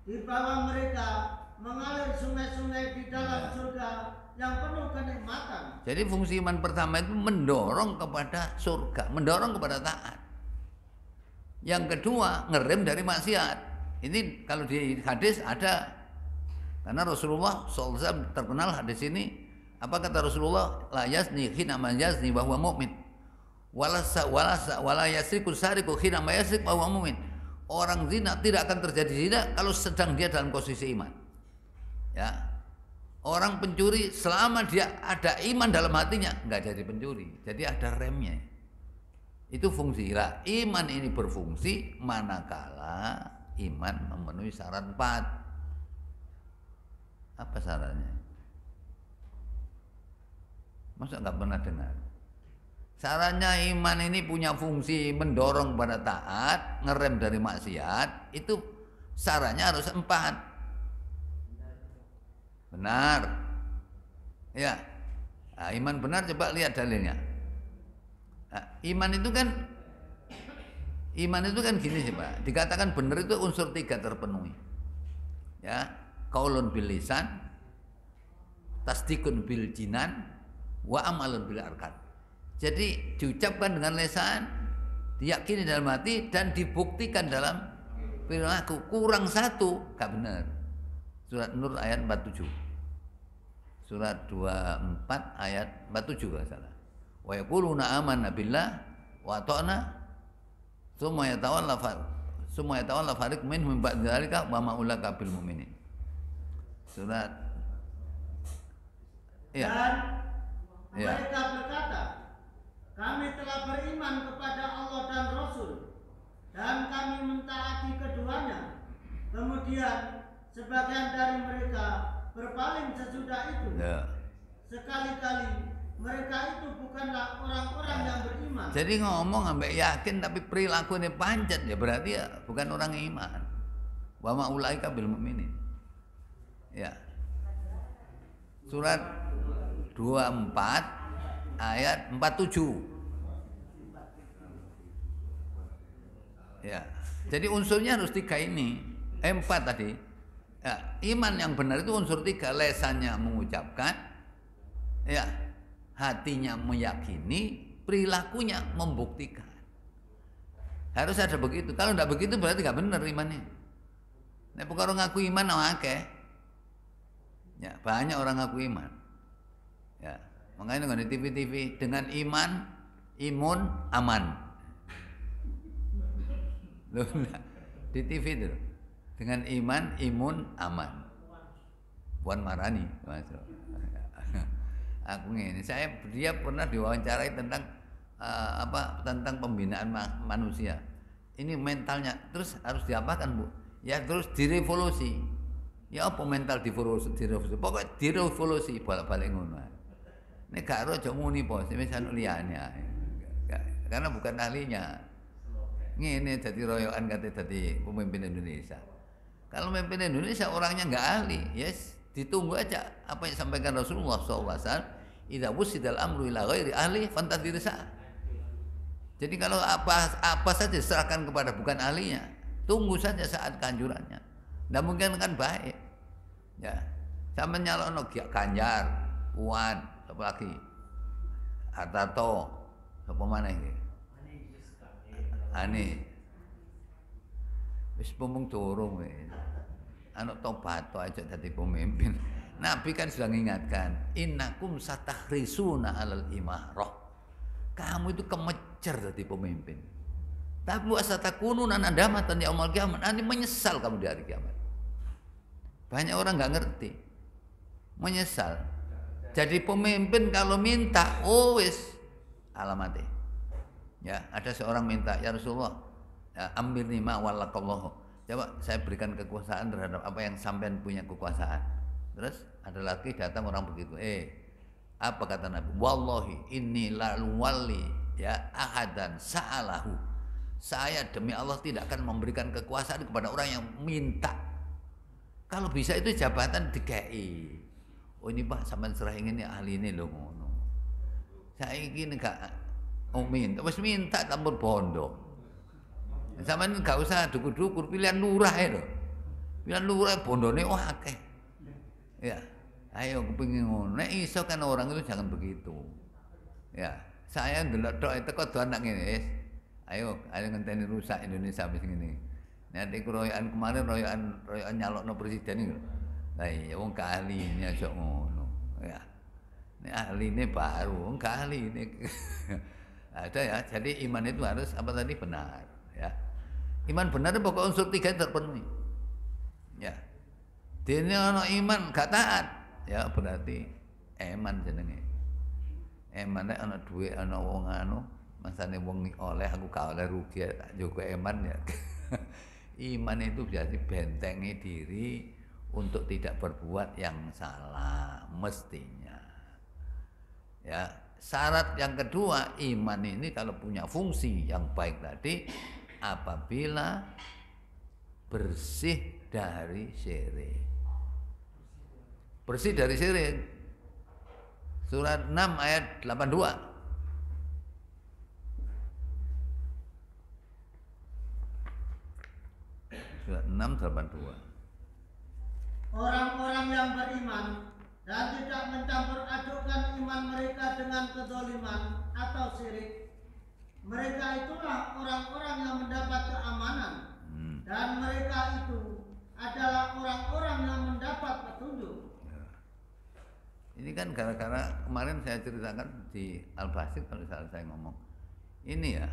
di bawah mereka mengalir sungai-sungai di dalam surga yang penuh kenikmatan. Jadi fungsi iman pertama itu mendorong kepada surga, mendorong kepada taat. Yang kedua ngerem dari maksiat. Ini kalau di hadis ada, karena Rasulullah SAW terkenal hadis ini. Apa kata Rasulullah? La yazni hina man yazni wa huwa mu'min. Wala yasriku sariku hina man yasrik wa huwa mu'min. Orang zina tidak akan terjadi zina kalau sedang dia dalam posisi iman. Ya. Orang pencuri selama dia ada iman dalam hatinya enggak jadi pencuri. Jadi ada remnya. Itu fungsi. Lah, iman ini berfungsi manakala iman memenuhi syarat 4. Apa syaratnya? Masa nggak pernah dengar? Syaratnya iman ini punya fungsi mendorong pada taat, ngerem dari maksiat. Itu syaratnya harus 4. Benar. Ya. Nah, iman benar coba lihat dalilnya. Nah, iman itu kan gini sih Pak. Dikatakan benar itu unsur 3 terpenuhi. Ya, qaulun bil lisan, tasdikun bil jinan, wa amalun bil arkan. Jadi diucapkan dengan lisan, diyakini dalam hati, dan dibuktikan dalam perilaku. Kurang 1 gak benar. Surat Nur ayat 47. Surat 24 ayat 47 kalau salah. Wa yaquluna amanna billah wa ata'na tsumma yatawalla fariq minhum min ba'di dzalika wa ma ulaka bil mu'minin. Surat Dan mereka berkata, kami telah beriman kepada Allah dan Rasul, dan kami mentaati keduanya. Kemudian sebagian dari mereka berpaling sesudah itu. Sekali-kali mereka itu bukanlah orang-orang yang beriman. Jadi ngomong ambek yakin tapi perilakunya pancet, ya berarti ya bukan orang iman. Wa ma ulaika bil mu'minin. Ya. Surat 24 ayat 47. Ya. Jadi unsurnya harus 3 ini. 4 tadi. Ya, iman yang benar itu unsur 3, lesannya mengucapkan, ya, hatinya meyakini, perilakunya membuktikan. Harus ada begitu. Kalau tidak begitu berarti nggak benar imannya. Nek perkara ngaku iman akeh. Ya, banyak orang ngaku iman. Ya, makanya di TV-TV dengan iman, imun, aman. Loh, di TV itu dengan iman, imun, aman. Puan Marani, masuk. Aku ini, dia pernah diwawancarai tentang tentang pembinaan manusia. Ini mentalnya terus harus diapakan, Bu? Ya terus direvolusi. Ya apa mental direvolusi? Pokoknya direvolusi balik-balik ngono. Ini gak ero aja muni po, semisal liyane. Karena bukan ahlinya. Ngene dadi royokan kate dadi pemimpin Indonesia. Kalau pemimpin Indonesia orangnya enggak ahli, yes, ditunggu aja apa yang disampaikan Rasulullah SAW. Idza wusidal amru ila ghairi ahli fantadirsa. Jadi kalau apa saja diserahkan kepada bukan ahlinya, Tunggu saja saat kehancurannya. Nggak mungkin kan baik. Ya, sama nyalon Ganjar, Puan, apa lagi? Hartarto, apa mana ini? Ani. Wis pemung turung anak tobat aja jadi pemimpin. Nabi kan sudah mengingatkan, innakum satahrisuna alal imarah. Kamu itu kemecer jadi pemimpin. Tapi wasatakununa nadamatan yaumil qiyamah. Nanti menyesal kamu di hari kiamat. Banyak orang nggak ngerti. Menyesal. Jadi pemimpin kalau minta, oh wis alamatnya. Ya, ada seorang minta, ya Rasulullah, ya, amirni ma walakallahu. Coba saya berikan kekuasaan terhadap apa yang sampean punya kekuasaan. Terus ada lagi datang orang begitu. Apa kata Nabi? Wallahi inni la wali ya ahadan sa'alahu. Saya demi Allah tidak akan memberikan kekuasaan kepada orang yang minta. Kalau bisa itu jabatan DKI. Oh ini Pak, sampean serah ingin ahli ini loh ngono. Saya ingin enggak minta, wis minta tambur bondo. Sampean enggak usah dukur-dukur, pilihan lurah itu. Pilihan lurah bondone akeh. Ya, ayo kepingin ngono. Nek iso kan orang itu jangan begitu. Ya, saya ndelok tok itu kok anak ngene, ayo ngenteni rusak Indonesia wis ngene. Nanti keroyokan kemarin royokan nyalokno presiden itu. Lah iya wong ahline aja ngono. Ya. Nek ahline baru, wong ahline. Ada ya, jadi iman itu harus apa tadi benar, ya. Iman benar itu pokok unsur 3 terpenuhi. Ya. Dene ana iman gak taat, ya berarti eman jenenge. Emane ana dhuwit ana wong anu, masane wong oleh aku gak oleh rugi tak njogo eman ya. Iman itu berarti bentengi diri untuk tidak berbuat yang salah mestinya. Ya, syarat yang kedua iman ini kalau punya fungsi yang baik tadi apabila bersih dari syirik. Bersih dari syirik. Surat 6 ayat 82. Surat 6:82. Orang-orang yang beriman dan tidak mencampur adukkan iman mereka dengan kezaliman atau syirik, mereka itulah orang-orang yang mendapat keamanan dan mereka itu adalah orang-orang yang mendapat petunjuk. Ini kan gara-gara kemarin saya ceritakan di Al-Basir kalau saya ngomong ini ya,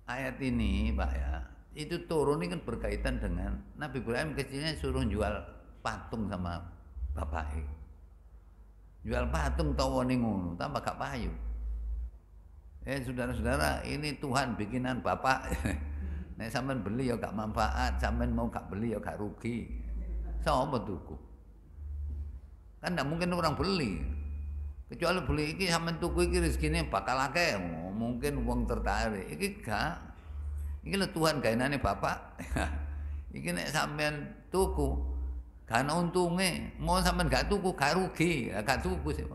ayat ini Pak ya, itu turun ini kan berkaitan dengan Nabi Ibrahim kecilnya suruh jual patung sama bapaknya. Jual patung tawane ngono, tambah gak payu. Saudara-saudara, ini Tuhan bikinan bapak. Nek sampean beli ya gak manfaat, sampean mau gak beli ya gak rugi. Sapa tuku? Kan tidak mungkin orang beli. Kecuali beli iki sampean tuku iki rezekine bakal akeh, mungkin wong tertarik. Iki gak. Iki lho Tuhan gaenane bapak. Iki nek sampean tuku gak ana untunge, mau sampean gak tuku gak rugi, gak tuku sih.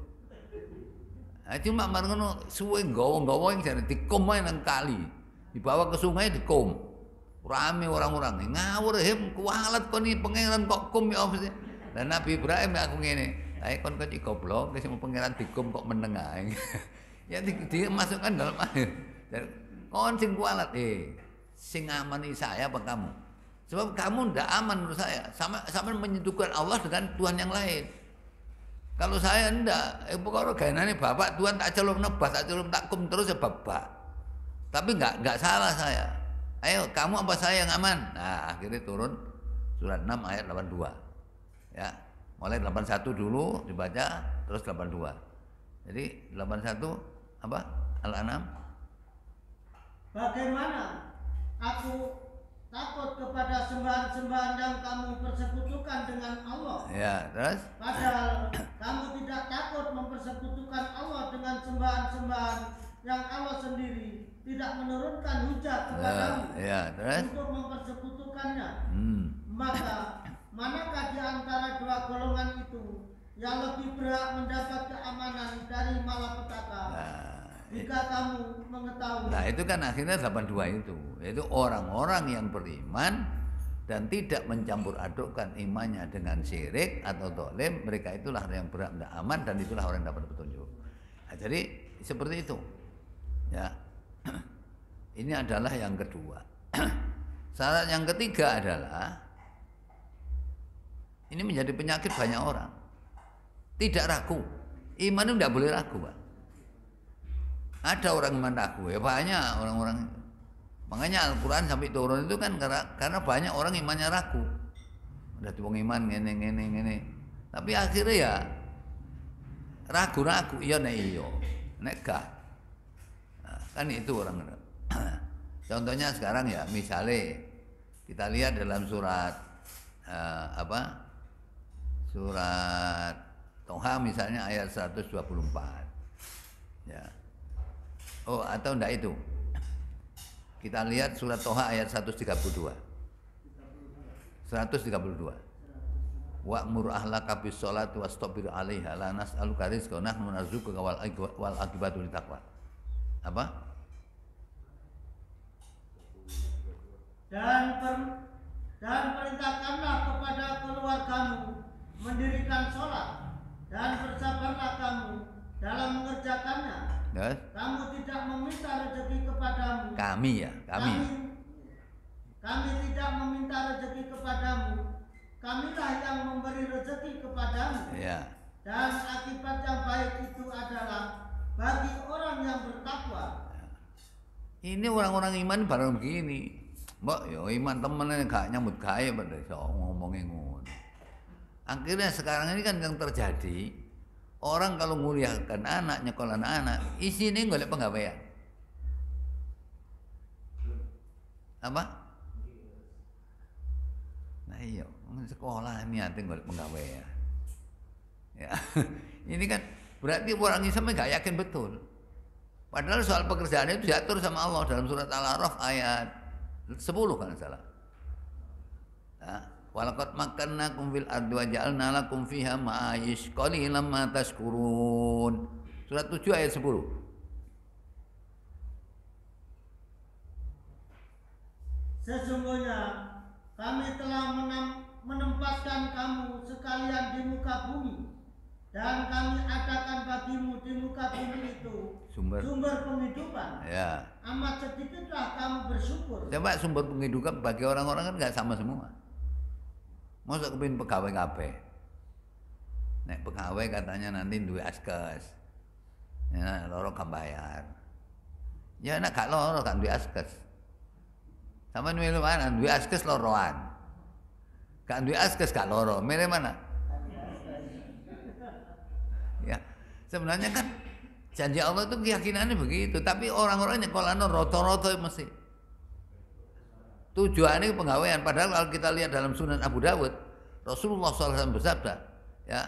Cuma mar ngono suwe nggawa-nggawa yang jare dikom ae nang kali. Dibawa ke sungai dikom. Rame orang-orang ngawur kualat kon iki pangeran kok kum ya apa sih? Lah Nabi Ibrahim aku ngene, ae kon iki goblok wis pangeran dikum kok meneng ae. Ya dimasukkan dalam air. Kon sing kualat sing amani saya apa kamu? Sebab kamu ndak aman menurut saya. Sama menyekutukan Allah dengan Tuhan yang lain. Kalau saya ndak, pokoknya gaenane bapak Tuhan tak celuk nebas, tak celuk tak kum terus ya bapak. Tapi nggak salah saya. Ayo kamu apa saya yang aman? Nah akhirnya turun surat 6 ayat 82. Ya, mulai 81 dulu dibaca terus 82. Jadi 81 apa? Al-An'am. Bagaimana aku takut kepada sembahan-sembahan yang kamu persekutukan dengan Allah. Ya, terus? Padahal kamu tidak takut mempersekutukan Allah dengan sembahan-sembahan yang Allah sendiri tidak menurunkan hujah kepadamu terus? untuk mempersekutukannya. Maka manakah di antara dua golongan itu yang lebih berhak mendapat keamanan dari malapetaka? Nah, jika kamu mengetahui. Nah itu kan akhirnya 82 itu, yaitu orang-orang yang beriman dan tidak mencampur adukkan imannya dengan syirik atau dolim, mereka itulah yang benar-benar aman dan itulah orang yang dapat petunjuk. Nah, jadi seperti itu, ya. Ini adalah yang kedua. Syarat yang ketiga adalah ini menjadi penyakit banyak orang. Tidak ragu, iman itu tidak boleh ragu, Pak. Ada orang iman ragu, ya banyak orang-orang. Makanya Al-Quran sampai turun itu kan karena banyak orang imannya ragu. Udah tuang iman ngene. Tapi akhirnya ya ragu-ragu, iya nek iya, nek gak. Nah, kan itu orang. Contohnya sekarang ya, misalnya kita lihat dalam surat surat Toha misalnya ayat 124. Ya. Oh, atau enggak itu? Kita lihat surat Toha ayat 132. 132. Wa'mur ahlaka bis sholati wastabir 'alaiha la nas'aluka rizqan nahnu narzuquka wal aqibatu littaqwa. Apa? Dan perintahkanlah kepada keluargamu mendirikan sholat dan bersabarlah kamu dalam mengerjakannya. Yes. Kamu tidak meminta rezeki kepadamu. Kami tidak meminta rezeki kepadamu. Kamilah yang memberi rezeki kepadamu. Ya. Dan akibat yang baik itu adalah bagi orang yang bertakwa. Ini orang-orang iman barang begini. Mbak, yo iman temennya gak nyambut gawe pada iso ngomongin ngono. Akhirnya sekarang ini kan yang terjadi, orang kalau nguliahkan anak, nyekolah anak, isine golek penggawean. Apa? Nah iya, sekolah niate golek penggawean. Ya. Ini kan berarti orang Islam gak yakin betul. Padahal soal pekerjaan itu diatur sama Allah dalam surat Al-A'raf ayat 10 kan salah. Nah, walaqad makkannakum fil ardi wa ja'alna lakum fiha ma'ayish qalilan ma tashkurun. Surat 7 ayat 10. Sesungguhnya kami telah menempatkan kamu sekalian di muka bumi dan kami adakan bagimu di muka bumi itu sumber penghidupan. Ya. Amat sedikitlah kamu bersyukur. Coba sumber penghidupan bagi orang-orang kan nggak sama semua. Masa kepin pegawai kabeh. Nek pegawai katanya nanti duwe askes. Ya, loro gak bayar. Ya nek gak loro kan duwe askes. Sampeyan milih mana? Duwe askes loroan. Gak duwe askes gak loro. Milih mana? Ya. Sebenarnya kan janji Allah itu keyakinannya begitu, tapi orang-orang nyekolahnya roto-roto mesti. Tujuannya penggawean. Padahal kalau kita lihat dalam Sunan Abu Dawud, Rasulullah SAW bersabda, ya,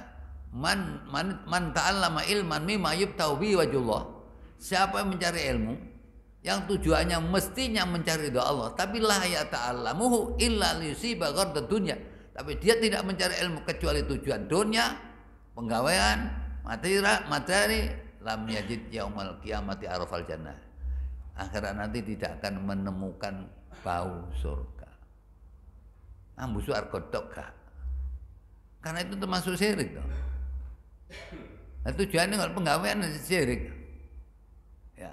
man ta'allama ilman mimma yubtau bi wajhullah. Siapa yang mencari ilmu yang tujuannya mestinya mencari ridha Allah, tapi la yata'allamuhu illa liyusiba ghardad dunya. Tapi dia tidak mencari ilmu kecuali tujuan dunia, penggawean, materi, lam yajid yaumal qiyamati arafal jannah. Akhirat nanti tidak akan menemukan bau surga. Ambu suar godok gak. Karena itu termasuk syirik toh. Nah, tujuannya kalau penggawean syirik. Ya.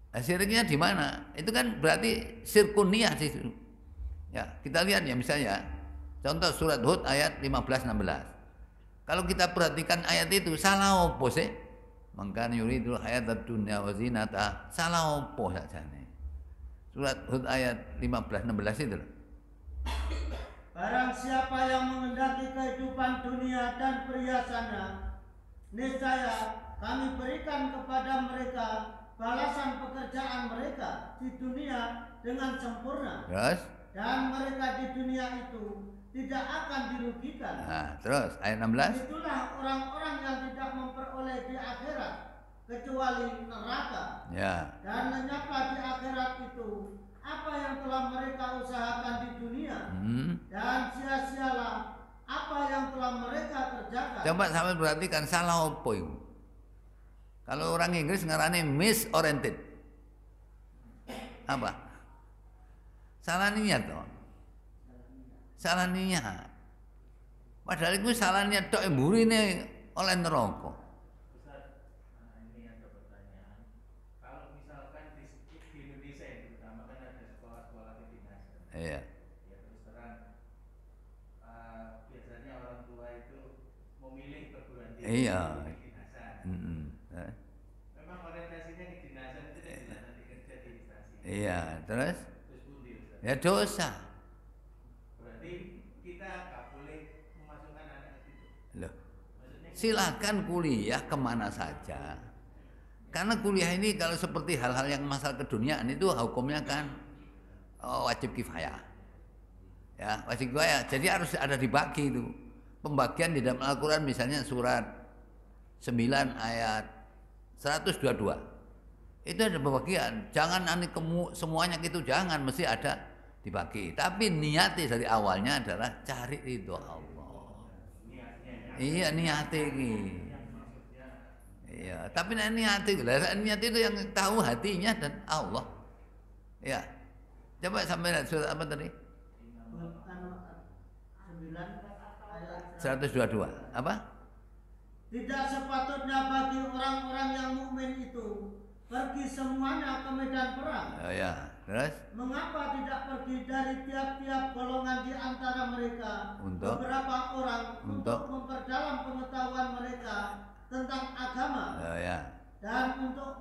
Nah, syiriknya di mana? Itu kan berarti syirkuniyah di situ. Ya, kita lihat ya misalnya contoh surat Hud ayat 15-16. Kalau kita perhatikan ayat itu salah opo sih? Mangkan yuridul hayatad dunya wa zinata. Salah opo sakjane. Surat Hud ayat 15-16 itu. Barang siapa yang menghendaki kehidupan dunia dan perhiasannya, niscaya kami berikan kepada mereka balasan pekerjaan mereka di dunia dengan sempurna. Yes. Dan mereka di dunia itu tidak akan dirugikan. Nah, terus ayat 16. Itulah orang-orang yang tidak memperoleh di akhirat kecuali neraka. Ya. Dan lenyaplah di akhirat itu apa yang telah mereka usahakan di dunia. Dan sia-sialah apa yang telah mereka kerjakan. Coba sampai perhatikan salah opo itu. Kalau orang Inggris ngarani misoriented. Apa? Salah niat toh. Salah niat. Padahal itu salah niat tok mburine oleh neraka. Ustaz, ini ada pertanyaan. Kalau misalkan di Indonesia yang terutama kan ada sekolah-sekolah kedinasan. Iya. Ya terus terang biasanya orang tua itu memilih perguruan tinggi Iya. kedinasan. Memang orientasinya kedinasan itu jelas nanti kerja di instansi. Iya, terus? Terus pundi Ustaz? Ya dosa. Berarti kita nggak boleh memasukkan anak ke situ. Loh. Maksudnya Silakan kuliah kemana saja. Karena kuliah ini kalau seperti hal-hal yang masalah keduniaan itu hukumnya kan wajib kifayah. Ya, wajib kifayah. Jadi harus ada dibagi itu. Pembagian di dalam Al-Qur'an misalnya surat 9 ayat 122. Itu ada pembagian. Jangan semuanya gitu, jangan, mesti ada dibagi. Tapi niatnya dari awalnya adalah cari ridho Allah. Iya, niatnya ini. Iya, tapi niat itu yang tahu hatinya dan Allah. Ya. Coba sampai lihat surat apa tadi? 122. Apa? Tidak sepatutnya bagi orang-orang yang mukmin itu pergi semuanya ke medan perang. Oh ya, terus? Mengapa tidak pergi dari tiap-tiap golongan di antara mereka beberapa orang untuk memperdalam pengetahuan mereka tentang agama dan untuk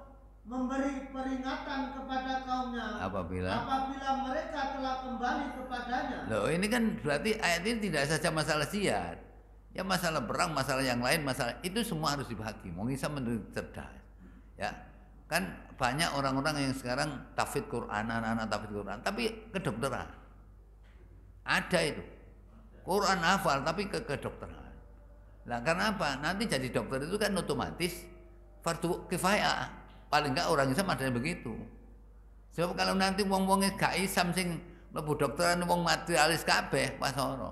memberi peringatan kepada kaumnya apabila mereka telah kembali kepadanya. Loh, ini kan berarti ayat ini tidak saja masalah jihad, ya masalah perang, masalah yang lain, masalah itu semua harus dibagi. Mau bisa menurut cerdas, ya kan banyak orang-orang yang sekarang tahfidz Quran, anak-anak tahfidz Quran, tapi kedokteran ada itu Quran hafal tapi kedokteran. Nah, karena apa? Nanti jadi dokter itu kan otomatis fardu kifayah. Paling enggak orang Islam ada yang begitu. Sebab kalau nanti wong-wonge gak Islam sing mlebu dokteran wong materialis kabeh pas ora.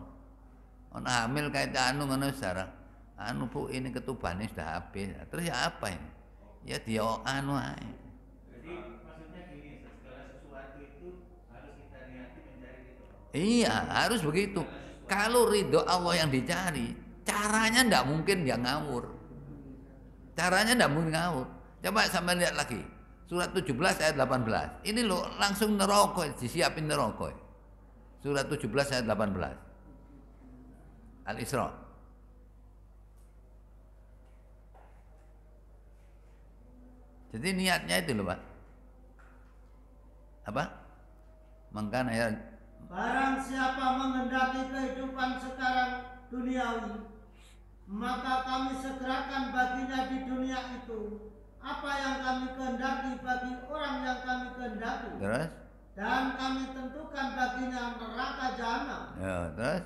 Ana hamil kayak anu ngono sejarah. Anu Bu, ini ketubane sudah habis. Terus ya apa ini? Ya dia anu ae. Jadi maksudnya gini, segala sesuatu itu harus kita niati mencari ridho. Iya, harus begitu. Kalau ridho Allah yang dicari, caranya ndak mungkin dia ngawur. Caranya ndak mungkin ngawur. Coba sampai lihat lagi. Surat 17 ayat 18. Ini loh langsung neraka, disiapin neraka. Surat 17 ayat 18. Al-Isra. Jadi niatnya itu loh, Pak. Apa? Mangkana ya. Barang siapa menghendaki kehidupan sekarang duniawi, maka kami segerakan baginya di dunia itu apa yang kami kehendaki bagi orang yang kami kehendaki. Terus? Dan kami tentukan baginya neraka jahanam. Ya, terus?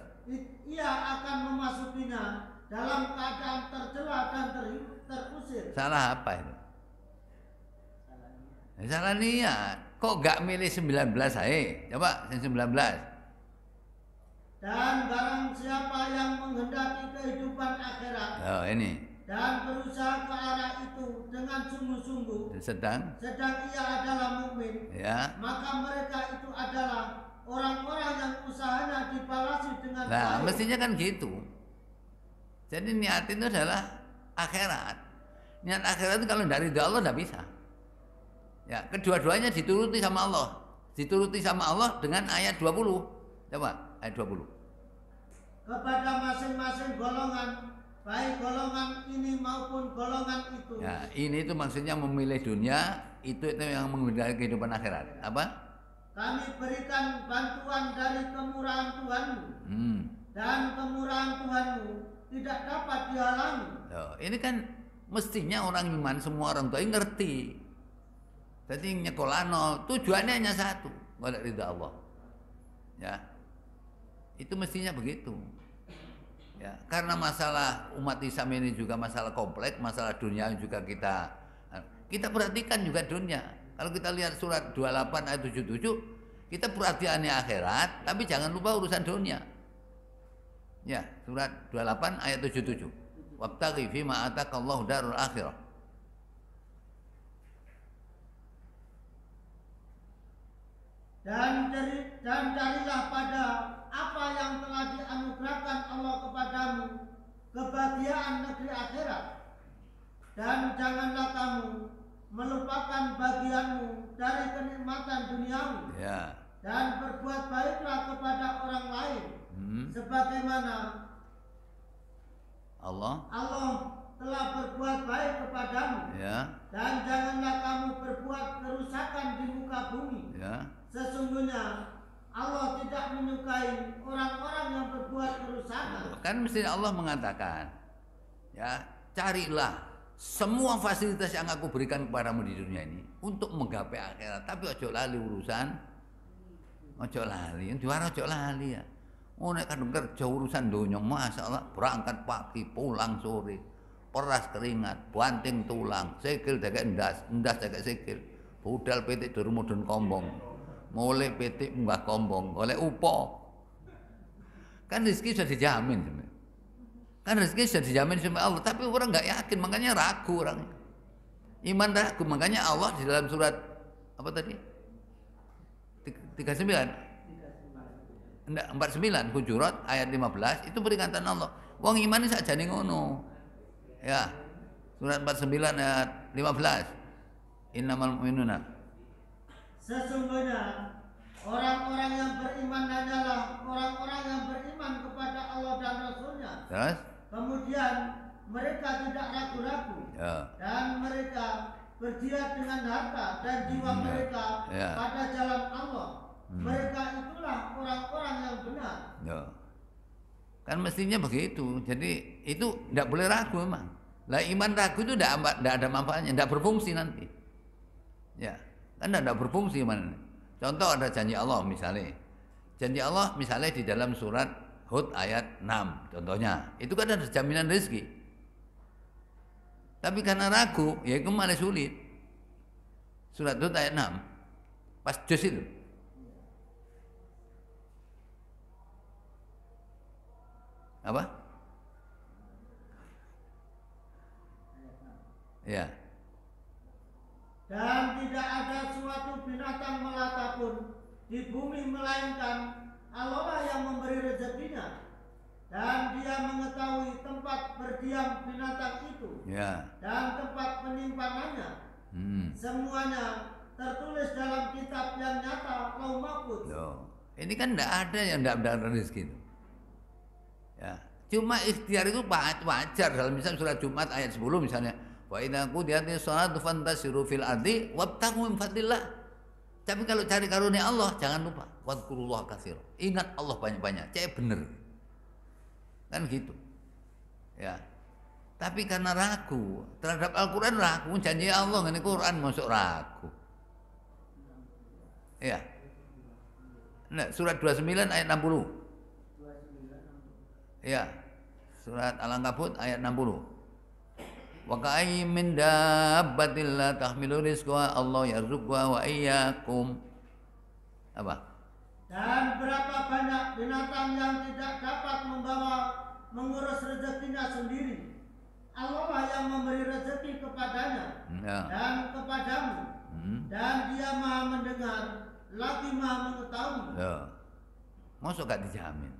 Ia akan memasukinya dalam keadaan tercela dan terusir. Salah apa itu? Salah niat. Kok gak milih 19 aja? Coba yang 19. Dan barang siapa yang menghendaki kehidupan akhirat, Oh, ini. dan berusaha ke arah itu dengan sungguh-sungguh, sedang ia adalah mukmin, ya, maka mereka itu adalah orang-orang yang usahanya dibalasi dengan baik. Mestinya kan gitu. Jadi niat itu adalah akhirat. Niat akhirat itu kalau dari Allah tidak bisa. Ya, kedua-duanya dituruti sama Allah. Dituruti sama Allah dengan ayat 20. Coba ayat 20. Kepada masing-masing golongan, baik golongan ini maupun golongan itu. Ya, ini itu maksudnya memilih dunia, itu yang menghindari kehidupan akhirat. Apa? Kami berikan bantuan dari kemurahan Tuhanmu. Dan kemurahan Tuhanmu tidak dapat dihalangi. Loh, ini kan mestinya orang iman, semua orang tua ngerti. Jadi nyekolano tujuannya hanya satu, golek ridha Allah. Ya. Itu mestinya begitu. Ya, karena masalah umat Islam ini juga masalah kompleks, masalah dunia juga kita perhatikan juga dunia. Kalau kita lihat surat 28 ayat 77, kita perhatiannya akhirat, tapi jangan lupa urusan dunia. Ya, surat 28 ayat 77. Wabtaghi fima atakallahu darul akhirah. dan carilah pada apa yang telah dianugerahkan Allah kepadamu kebahagiaan negeri akhirat, dan janganlah kamu melupakan bagianmu dari kenikmatan duniawi, dan berbuat baiklah kepada orang lain sebagaimana Allah telah berbuat baik kepadamu, dan janganlah kamu berbuat kerusakan di muka bumi. Sesungguhnya Allah tidak menyukai orang-orang yang berbuat kerusakan. Kan mesti Allah mengatakan, ya, carilah semua fasilitas yang aku berikan kepadamu di dunia ini untuk menggapai akhirat, tapi ojo lali urusan, ojo lali, juara ojo lali ya. Oh, nek kadung kerja urusan dunia, masalah berangkat pagi pulang sore, peras keringat, banting tulang, sikil dagek endas dagek sikil, budal petik durmudun kombong, mulai petik munggah kombong, oleh upo. Kan rezeki sudah dijamin, kan rezeki sudah dijamin sama Allah, tapi orang nggak yakin, makanya ragu orang. Iman ragu, makanya Allah di dalam surat apa tadi? 39. Enggak, 49 Hujurat ayat 15 itu peringatan Allah. Wong iman ini sakjane ngono. Ya. Surat 49 ayat 15. Innamal mu'minuna. Sesungguhnya orang-orang yang beriman hanyalah orang-orang yang beriman kepada Allah dan Rasul-Nya. Terus? Kemudian mereka tidak ragu-ragu. Dan mereka berjihad dengan harta dan jiwa mereka pada jalan Allah. Mereka itulah orang-orang yang benar. Kan mestinya begitu. Jadi itu tidak boleh ragu memang. Lah iman ragu itu tidak ada manfaatnya, tidak berfungsi nanti. Ya, kan tidak berfungsi iman. Contoh ada janji Allah misalnya. Janji Allah misalnya di dalam surat Hud ayat 6 contohnya. Itu kan ada jaminan rezeki. Tapi karena ragu, ya itu malah sulit. Surat Hud ayat 6. Pas juz itu. Apa? Ya. Dan tidak ada suatu binatang melata pun di bumi melainkan Allah yang memberi rezekinya, dan Dia mengetahui tempat berdiam binatang itu dan tempat penyimpanannya. Semuanya tertulis dalam kitab yang nyata, Lauh Mahfuz. Ini kan tidak ada yang tidak ada rezeki itu. Ya, cuma ikhtiar itu wajar. Dalam misalnya surat Jumat ayat 10 misalnya, wa idza qudiyatis shalatu fantasiru fil ardi wabtaghu min fadlillah. Tapi kalau cari karunia Allah jangan lupa wadhkurullaha katsira. Ingat Allah banyak-banyak. Cek bener. Kan gitu. Ya. Tapi karena ragu terhadap Al-Qur'an, ragu janji Allah ngene Quran masuk ragu. Ya. Nah, surat 29 ayat 60. Ya, surat Al-Ankabut ayat 60. Wa ka'ayyin min dabbatin la tahmilu rizqaha Allah yarzuquha wa iyyakum. Apa? Dan berapa banyak binatang yang tidak dapat mengurus rezekinya sendiri. Allah yang memberi rezeki kepadanya dan kepadamu. Dan Dia Maha mendengar lagi Maha mengetahui. Masuk gak dijamin.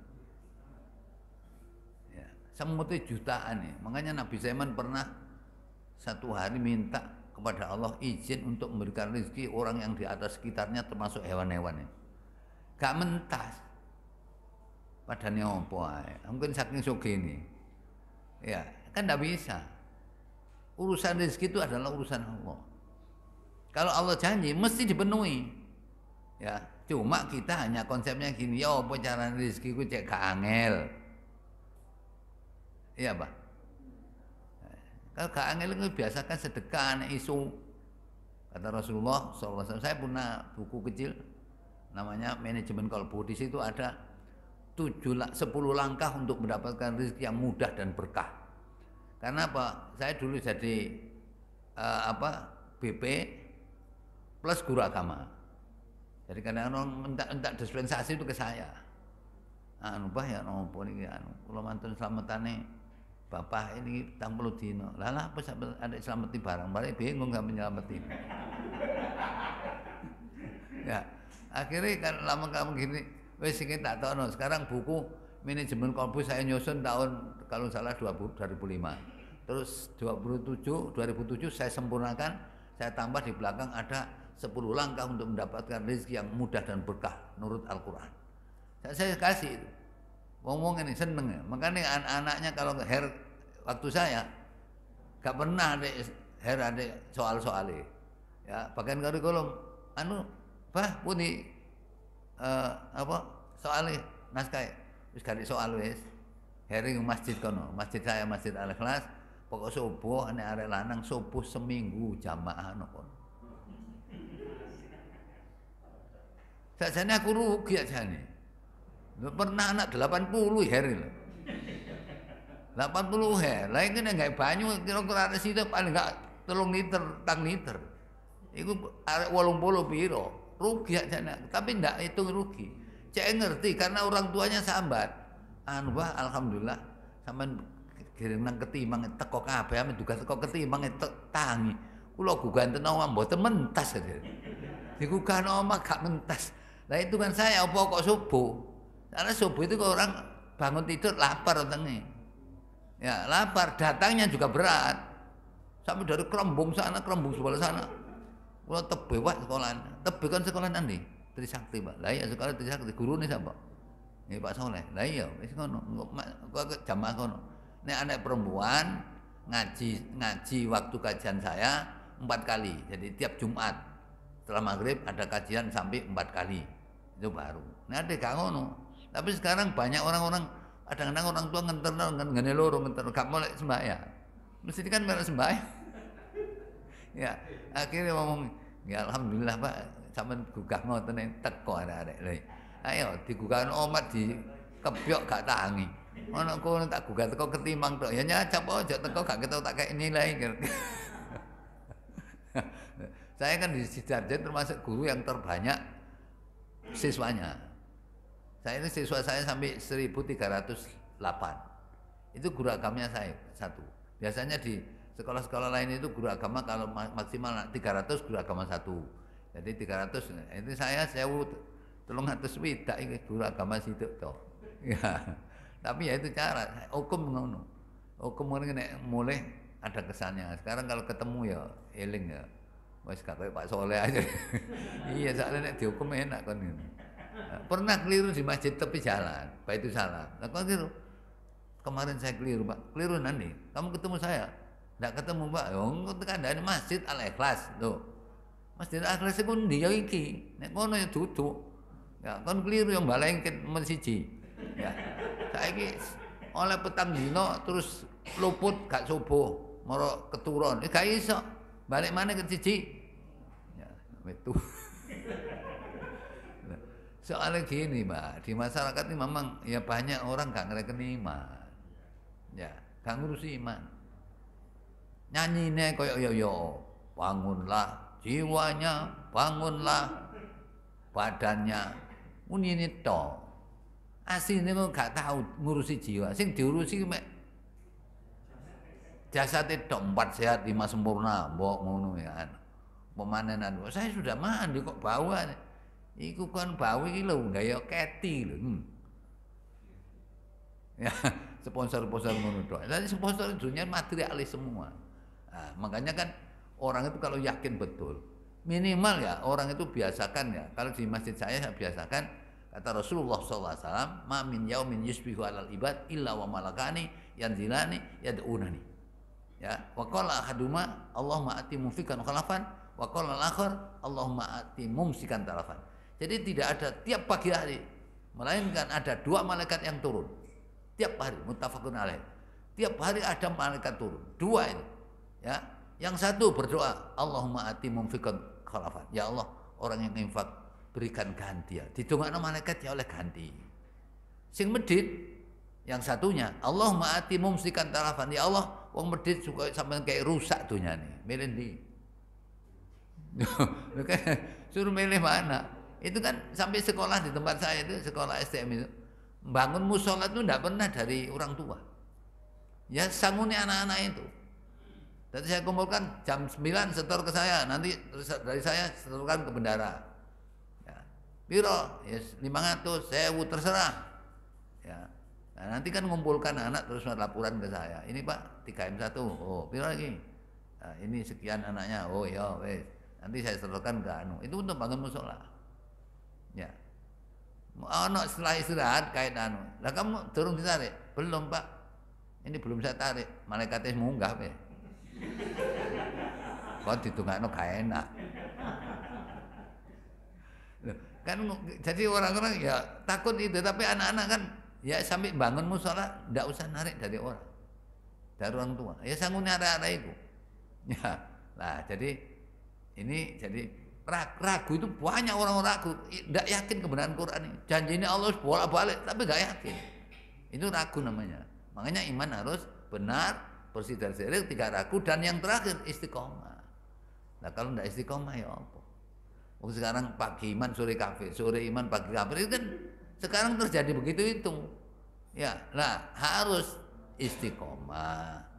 Semutnya jutaan nih. Makanya Nabi Sulaiman pernah satu hari minta kepada Allah izin untuk memberikan rezeki orang yang di atas sekitarnya termasuk hewan-hewan. Gak mentas. Padahal apa? Mungkin saking sugih ini. Ya, kan tidak bisa. Urusan rezeki itu adalah urusan Allah. Kalau Allah janji mesti dipenuhi. Ya, cuma kita hanya konsepnya gini, ya apa cara rezeki ku cek gak angel. Iya Pak. Kalau gak angel itu biasakan sedekah isu. Kata Rasulullah SAW, saya punya buku kecil namanya Manajemen Kolbu. Di situ ada 10 langkah untuk mendapatkan rezeki yang mudah dan berkah. Karena apa? Saya dulu jadi BP plus guru agama. Jadi kadang-kadang minta dispensasi itu ke saya. Bah ya nopo niki kula mantun slametane Bapak ini 40 dino. Lah apa ada selameti barang, balik bingung gak menyelameti. Ya. Akhirnya kan lama kamu gini, wes iki tak tono. Sekarang buku manajemen kolbu saya nyusun tahun kalau salah 2005. Terus 2007 saya sempurnakan, saya tambah di belakang ada 10 langkah untuk mendapatkan rezeki yang mudah dan berkah menurut Al-Qur'an. Saya kasih itu. Ngomong ini seneng ya. Makanya anak-anaknya kalau waktu saya gak pernah ada soal-soalnya. Ya, bagian kurikulum Bah, puni soalnya naskah wis gak soal wis. Hering masjid kono, masjid saya Masjid Al-Ikhlas, pokok subuh nek arek lanang subuh seminggu jamaah kono. Sakjane aku rugi ajane. Pernah anak 80 her lho. 80 her. Lah iki nek gawe banyu kira-kira arek situ paling gak 3 liter, 4 liter. Iku arek 80 piro? Rugi aja, tapi ndak itu rugi. Cek ngerti karena orang tuanya sambat. Wah, alhamdulillah sampean kirim nang Ketimang teko kabeh ame duga teko Ketimang tangi. Kula guganten omah mboten mentas. Digugah omah gak mentas. Lah itu kan saya apa kok subuh. Karena subuh itu orang bangun tidur lapar wetenge. Ya, lapar, datangnya juga berat. Sampai dari Kerembung sana, Kerembung sebelah sana. Kula tebe wae sekolahan. Tebe kan sekolahan ndi? Trisakti, Pak. Lah iya sekolah Trisakti, gurune sapa? Ya Pak Soleh. Lah iya wis ngono. Kok jamaah kono. Nek anak perempuan ngaji waktu kajian saya 4 kali. Jadi tiap Jumat setelah maghrib ada kajian sampai 4 kali. Itu baru. Nah, ada gak ngono. Tapi sekarang banyak orang-orang kadang-kadang orang tua ngene loro ngenter gak molek sembahyang. Mesti kan melok sembahyang. Ya, akhirnya ngomong, ya alhamdulillah Pak, sampean gugah ngoten teko arek-arek lho. Ayo digugah omat di kebyok gak tangi. Ono kono tak gugah teko Ketimang tok. Ya nyacap aja teko gak ketok tak kei nilai. Saya kan di Sidoarjo termasuk guru yang terbanyak siswanya. Saya ini siswa saya sampai 1308. Itu guru agamanya saya satu. Biasanya di sekolah-sekolah lain itu guru agama kalau maksimal 300 guru agama 1. Jadi 300 itu saya 300 widak iki guru agama situ to. Ya. Tapi ya itu cara hukum ngono. Hukum ngene nek mulai ada kesannya. Sekarang kalau ketemu ya eling ya. Wis gak kayak Pak Soleh aja. Iya, soalnya nek dihukum enak kan gitu. Pernah keliru di masjid tepi jalan, Pak itu salah. Lah kok keliru? Kemarin saya keliru, Pak. Keliru nanti. Kamu ketemu saya? Nggak ketemu, Pak. Yo kandhane Masjid Al-Ikhlas lho. Masjid Al-Ikhlas iku ndi ya iki? Nek ngono ya duduk. Ya kon keliru yang balengket men siji. Ya. Saiki oleh petang dino terus luput gak subuh, moro keturun. Gak iso. Balik mana ke siji? Ya, itu. Soalnya gini, Pak, di masyarakat ini memang ya banyak orang gak ngereken iman. Ya, gak ngurusi iman. Nyanyine koyo yo bangunlah jiwanya, bangunlah badannya. Unine to. Asline kok gak tahu ngurusi jiwa. Sing diurusi mek jasate tok 4 sehat 5 sempurna, mbok ngono ya. Pemanenan. Saya sudah mandi kok bau. Iku kan bau iki lho gaya keti lho. Ya, sponsor-sponsor ngono tok. Lah sponsor dunia materialis semua. Nah, makanya kan orang itu kalau yakin betul, minimal ya orang itu biasakan ya. Kalau di masjid saya biasakan kata Rasulullah SAW, ma min yaumin yusbihu alal ibad illa wa malakani yanzilani yad'unani. Ya, wa qala ahaduma Allahumma ati mumsikan khalafan wa qala al-akhar Allahumma ati mumsikan talafan. Jadi tidak ada tiap pagi hari melainkan ada 2 malaikat yang turun. Tiap hari muttafaqun alaih. Tiap hari ada malaikat turun. 2 itu. Ya, yang satu berdoa, Allahumma ati mumsikan khalafan. Ya Allah, orang yang infak berikan ganti ya. Didongakno malaikat ya oleh ganti. Sing medit yang satunya, Allahumma ati mumsikan talafan. Ya Allah, wong medit suka sampean kayak rusak dunyane. Milih ndi? Suruh milih mana? Itu kan sampai sekolah di tempat saya itu sekolah STM itu bangun musola itu tidak pernah dari orang tua. Ya sanguni anak-anak itu. Dan saya kumpulkan jam 9 setor ke saya, nanti dari saya setorkan ke bendara. Ya. Piro? Ya 500, 1000 terserah. Ya. Nah, nanti kan ngumpulkan anak terus laporan ke saya. Ini Pak 3M1. Oh, piro lagi? Nah, ini sekian anaknya. Oh ya wes. Nanti saya serahkan ke anu. Itu untuk bangun musola. Ya. Ono setelah istirahat kait anu. Lah kamu durung ditarik? Belum, Pak. Ini belum saya tarik. Malaikatnya munggah pe. Kok ditungakno gak enak. Loh, kan jadi orang-orang ya takut itu, tapi anak-anak kan ya sampai bangun musola ndak usah narik dari orang. Dari orang tua. Ya sanggup arek-arek itu. Ya. Lah jadi ini jadi ragu itu banyak orang ragu, tidak yakin kebenaran Quran ini. Janjinya Allah bolak-balik tapi nggak yakin. Itu ragu namanya. Makanya iman harus benar, bersih dari syirik, tidak ragu, dan yang terakhir istiqomah. Nah kalau tidak istiqomah ya apa? Sekarang pagi iman sore kafir, sore iman pagi kafir, itu kan sekarang terjadi begitu itu. Ya, nah harus istiqomah.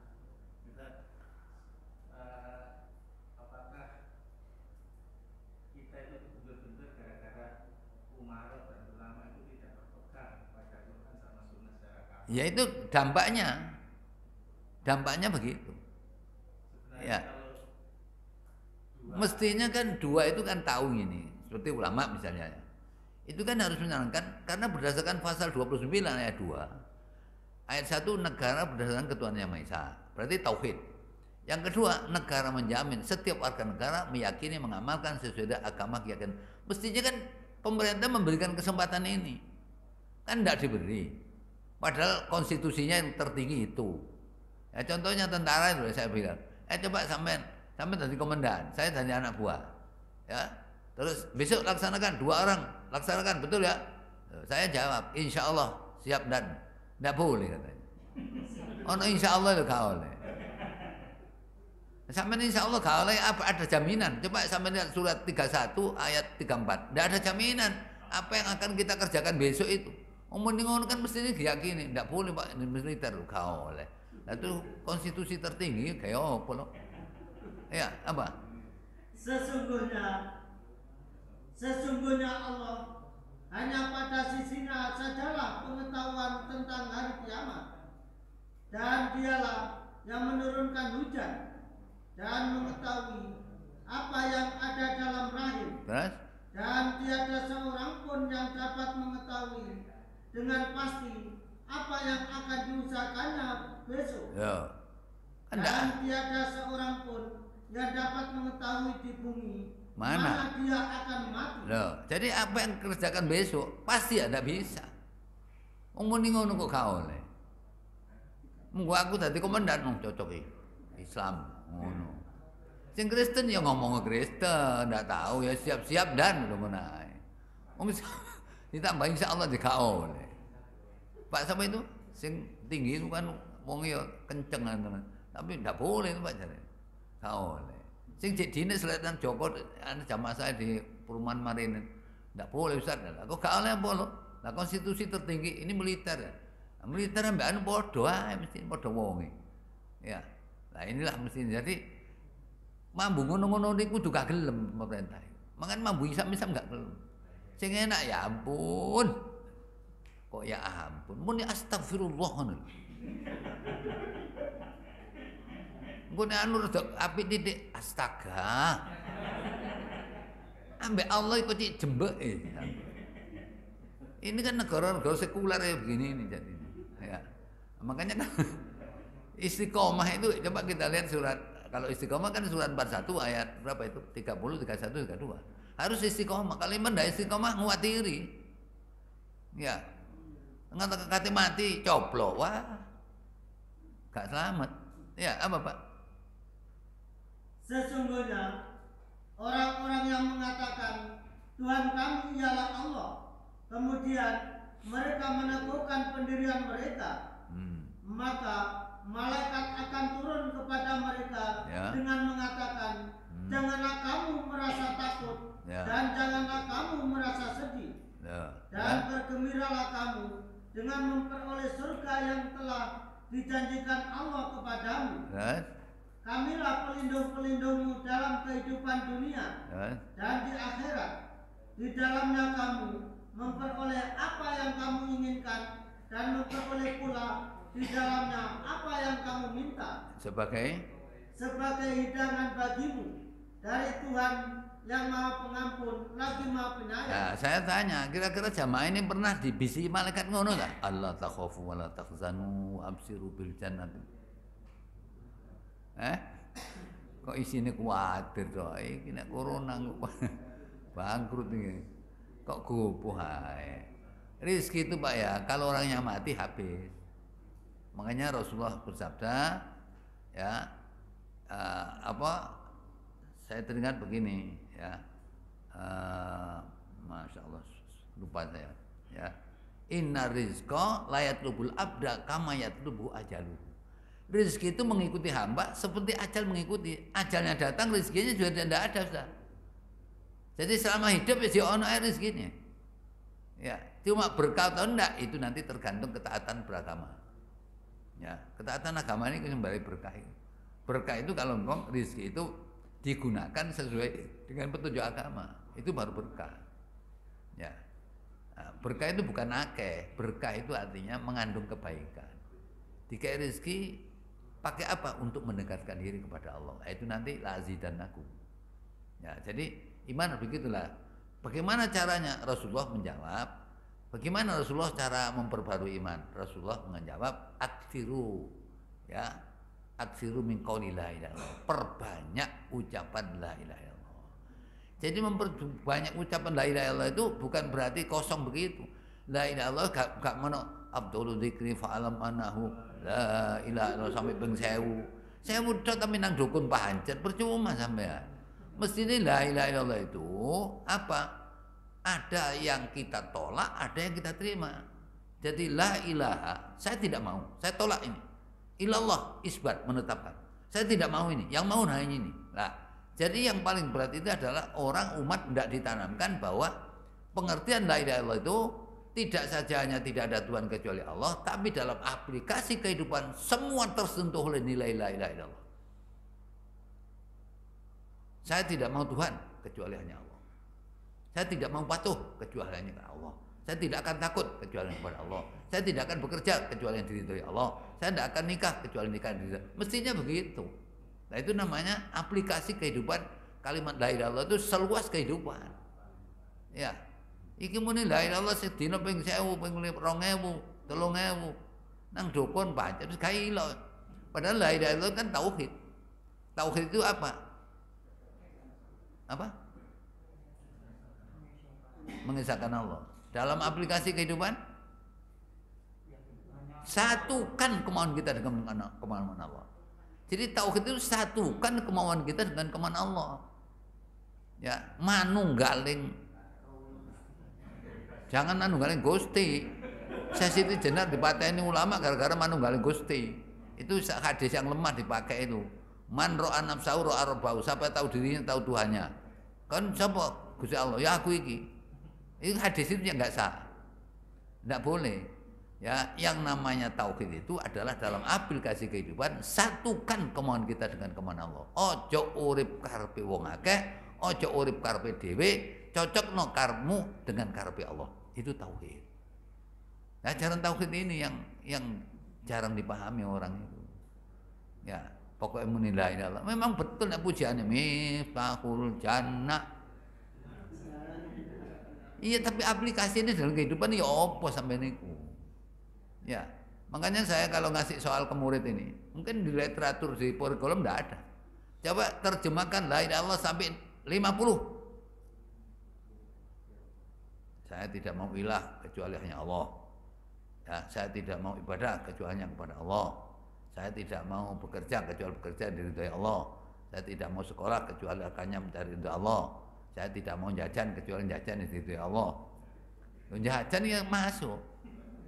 Ya itu dampaknya begitu. Ya, mestinya kan dua itu kan tahu ini, seperti ulama misalnya. Itu kan harus menjalankan karena berdasarkan pasal 29 ayat 2. Ayat 1 negara berdasarkan ketuhanan Yang Maha Esa, berarti tauhid. Yang kedua, negara menjamin setiap warga negara meyakini mengamalkan sesuai dengan agama keyakinan. Mestinya kan pemerintah memberikan kesempatan ini. Kan tidak diberi. Padahal konstitusinya yang tertinggi itu. Ya contohnya tentara itu saya bilang, coba sampean dari komandan, saya dari anak buah. Ya. Terus besok laksanakan 2 orang, laksanakan betul ya? Saya jawab, insya Allah siap dan tidak boleh katanya. Oh no, insya Allah itu gak boleh. Sampai insya Allah gak boleh apa ada jaminan? Coba sampai lihat surat 31 ayat 34. Tidak ada jaminan apa yang akan kita kerjakan besok itu. Omong kan mestinya diyakini, tidak boleh Pak militer gak boleh. Nah, itu konstitusi tertinggi kayak apa loh? Ya apa? Sesungguhnya Allah hanya pada sisinya sajalah pengetahuan tentang hari kiamat, dan dialah yang menurunkan hujan dan mengetahui apa yang ada dalam rahim. Terus? Dan tiada seorang pun yang dapat mengetahui dengan pasti apa yang akan diusahakannya besok. Ya. Dan tiada seorang pun yang dapat mengetahui di bumi mana dia akan mati. Loh, jadi apa yang kerjakan besok pasti ada bisa. Ngomong ngono kok gak oleh. Munggo aku dadi komandan cocok Islam ngono. Sing Kristen ya ngomong Kristen, ndak tahu ya siap-siap dan ngono ae. Wong ditambah insyaallah gak oleh. Pak sama itu sing tinggi itu kan wong ya kenceng tenan. Tapi ndak boleh itu Pak jare. Gak oleh. Sing dine selatan Joko jamaah saya di perumahan Marine. Ndak boleh Ustaz. Kok gak oleh apa lho? Lah konstitusi tertinggi ini militer. Nah, militer ambek anu padha ae mesti padha wonge. Ya. Lah inilah mesti jadi mambu ngono-ngono niku kudu gak gelem pemerintah. Mangan mambu isam-isam gak gelem. Sing enak ya ampun. Kok ya ampun. Mun astagfirullah ngono. Ngene anu rada apik titik astaga. Ambek Allah iku cik jembeke. Ini kan negara-negara sekuler ya begini ini jadi. Ya. Makanya kan istiqomah itu coba kita lihat surat, kalau istiqomah kan surat 41 ayat berapa itu? 30, 31, 32. Harus istiqomah. Kalau iman ndak istiqomah nguatiri. Ya. Ngata mati coplok. Wah. Gak selamat. Ya, apa Pak? Sesungguhnya orang-orang yang mengatakan Tuhan kami ialah Allah, kemudian mereka meneguhkan pendirian mereka, maka malaikat akan turun kepada mereka dengan mengatakan, janganlah kamu merasa takut dan janganlah kamu merasa sedih, dan bergembiralah kamu dengan memperoleh surga yang telah dijanjikan Allah kepadamu. Kamilah pelindung-pelindungmu dalam kehidupan dunia dan di akhirat. di dalamnya kamu memperoleh apa yang kamu inginkan dan memperoleh pula di dalamnya apa yang kamu minta sebagai hidangan bagimu dari Tuhan yang Maha Pengampun lagi Maha Penyayang. Nah, saya tanya, kira-kira jamaah ini pernah dibisi malaikat ngono tak? Allah takhafu wa la tahzanu absiru bil jannati. Kok isine kuwatir to? Iki nek corona kok bangkrut iki. Kok gopoh ae. Rezeki itu Pak ya, kalau orangnya mati habis. Makanya Rasulullah bersabda, ya saya teringat begini, ya, masya Allah, lupa saya, ya. Inna rizqa la yatlubul abda kama yatlubu ajalu. Rezeki itu mengikuti hamba seperti ajal mengikuti. Ajalnya datang, rezekinya juga tidak ada, sudah. Jadi selama hidup ya dia ono rezekinya. Ya, cuma berkah atau enggak itu nanti tergantung ketaatan beragama. Ya, ketaatan agama ini kembali berkah itu. Berkah itu kalau engkau rezeki itu digunakan sesuai dengan petunjuk agama, itu baru berkah. Ya. Nah, berkah itu bukan akeh, berkah itu artinya mengandung kebaikan. Dikasih rezeki pakai apa? Untuk mendekatkan diri kepada Allah. Itu nanti lazidannakum. Ya, jadi iman begitulah. Bagaimana caranya? Rasulullah menjawab. Bagaimana Rasulullah cara memperbarui iman? Rasulullah menjawab, aktsiru, ya, aktsiru min qouli la ilaha illallah. Perbanyak ucapan la ilaha illallah. Jadi memperbanyak ucapan la ilaha illallah itu bukan berarti kosong begitu. La ilaha illallah gak mono abdul dzikri fa'alam anahu la ilaha illallah sampai ping 1000. 1000 tok tapi nang dukun pancet percuma sampean. Mestinya la ilaha illallah itu apa? Ada yang kita tolak, ada yang kita terima. Jadi la ilaha, saya tidak mau, saya tolak ini. Ilallah isbat, menetapkan. Saya tidak mau ini, yang mau hanya ini. Nah, jadi yang paling berat itu adalah orang umat tidak ditanamkan bahwa pengertian la ilaha illallah itu tidak saja hanya tidak ada Tuhan kecuali Allah, tapi dalam aplikasi kehidupan semua tersentuh oleh nilai la ilaha illallah. Saya tidak mau Tuhan kecuali hanya Allah. Saya tidak mau patuh kecuali hanya kepada Allah. Saya tidak akan takut kecuali kepada Allah. Saya tidak akan bekerja kecuali yang diridhoi Allah. Saya tidak akan nikah kecuali nikah yang diridhoi. Mestinya begitu. Nah, itu namanya aplikasi kehidupan kalimat la ilaha illallah itu seluas kehidupan. Ya. Iki muni la ilaha illallah sedina ping 1000, ping 2000, 3000. Nang dukun pancet wis gak ilo. Padahal la ilaha illallah kan tauhid. Tauhid itu apa? Apa? Mengesahkan Allah. Dalam aplikasi kehidupan, satukan kemauan kita dengan kemauan Allah. Jadi tauhid itu satukan kemauan kita dengan kemauan Allah. Ya, manunggaling. Jangan manunggaling Gusti. Saya Siti Jenar dipateni ulama gara-gara manunggaling Gusti. Itu hadis yang lemah dipakai itu. Man ro'a nafsahu ro'a rabbahu. Siapa tahu dirinya tahu Tuhannya. Kan siapa? Gusti Allah. Ya aku iki. Itu hadis itu yang enggak sah. Enggak boleh. Ya, yang namanya tauhid itu adalah dalam aplikasi kehidupan satukan kemauan kita dengan kemauan Allah. Ojo urip karepe wong akeh, ojo urip karepe dhewe, cocokno karepmu dengan karepe Allah. Itu tauhid. Nah, ajaran tauhid ini yang jarang dipahami orang itu. Ya, pokoknya muni la ilaha illallah. Memang betul nek pujiane miftahul jannah. Iya, tapi aplikasi ini dalam kehidupan ya apa sampai niku. Ya, makanya saya kalau ngasih soal ke murid ini, mungkin di literatur di kurikulum enggak ada. Coba terjemahkan la ilaha illallah sampai 50. Saya tidak mau ilah kecuali hanya Allah. Ya, saya tidak mau ibadah kecuali hanya kepada Allah. Saya tidak mau bekerja kecuali bekerja diridhoi Allah. Saya tidak mau sekolah kecuali akannya mencari ridha Allah. Saya tidak mau jajan kecuali jajan diridhoi Allah. Jajan yang masuk.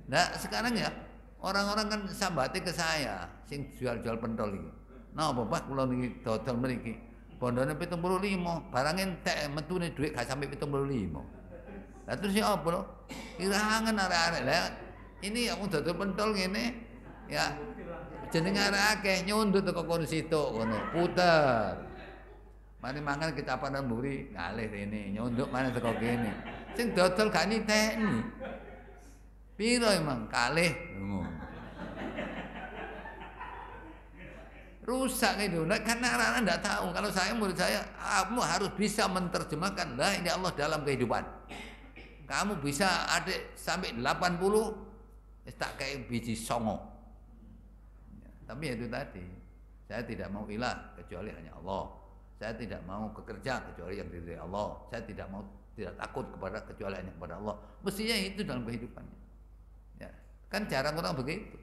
Nah, sekarang ya orang-orang kan sambati ke saya sing jual-jual pentol iki. Napa Pak kula niki dodol mriki. Bondone 75, barang entek metune dhuwit gak sampai 75. Lah terus ya apa lho? Irangan arek-arek. Lah ini aku dodol pentol ngene ya jeneng arek akeh nyundut teko kono situ ngono, puter. Mari mangan kecapanan mburi ngalih rene, nyonduk maneh teko kene. Sing dodol gak niteni. Piro emang kalih ngono. Rusak itu. Nah, karena anak-anak tidak tahu. Kalau saya murid saya, kamu harus bisa menerjemahkan la ilaha illallah dalam kehidupan. Kamu bisa adik sampai 80, tak kayak biji songo. Ya, tapi itu tadi, saya tidak mau ilah kecuali hanya Allah. Saya tidak mau bekerja kecuali yang diridhai Allah. Saya tidak takut kepada kecuali hanya kepada Allah. Mestinya itu dalam kehidupannya. Ya, kan jarang orang begitu.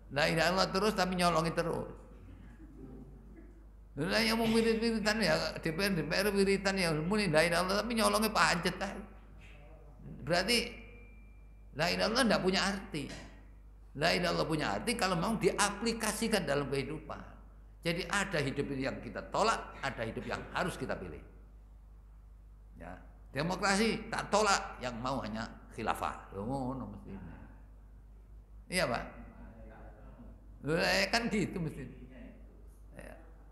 La ilaha illallah terus tapi nyolongi terus. Lah yang mau wirid-wiridan ya DPR wiridan ya muni la ilaha illallah tapi nyolongi pancet ae. Berarti la ilaha illallah enggak punya arti. La ilaha illallah punya arti kalau mau diaplikasikan dalam kehidupan. Jadi ada hidup yang kita tolak, ada hidup yang harus kita pilih. Ya, demokrasi tak tolak, yang mau hanya khilafah. Ngono mestinya. Iya, Pak. Kan gitu mestinya.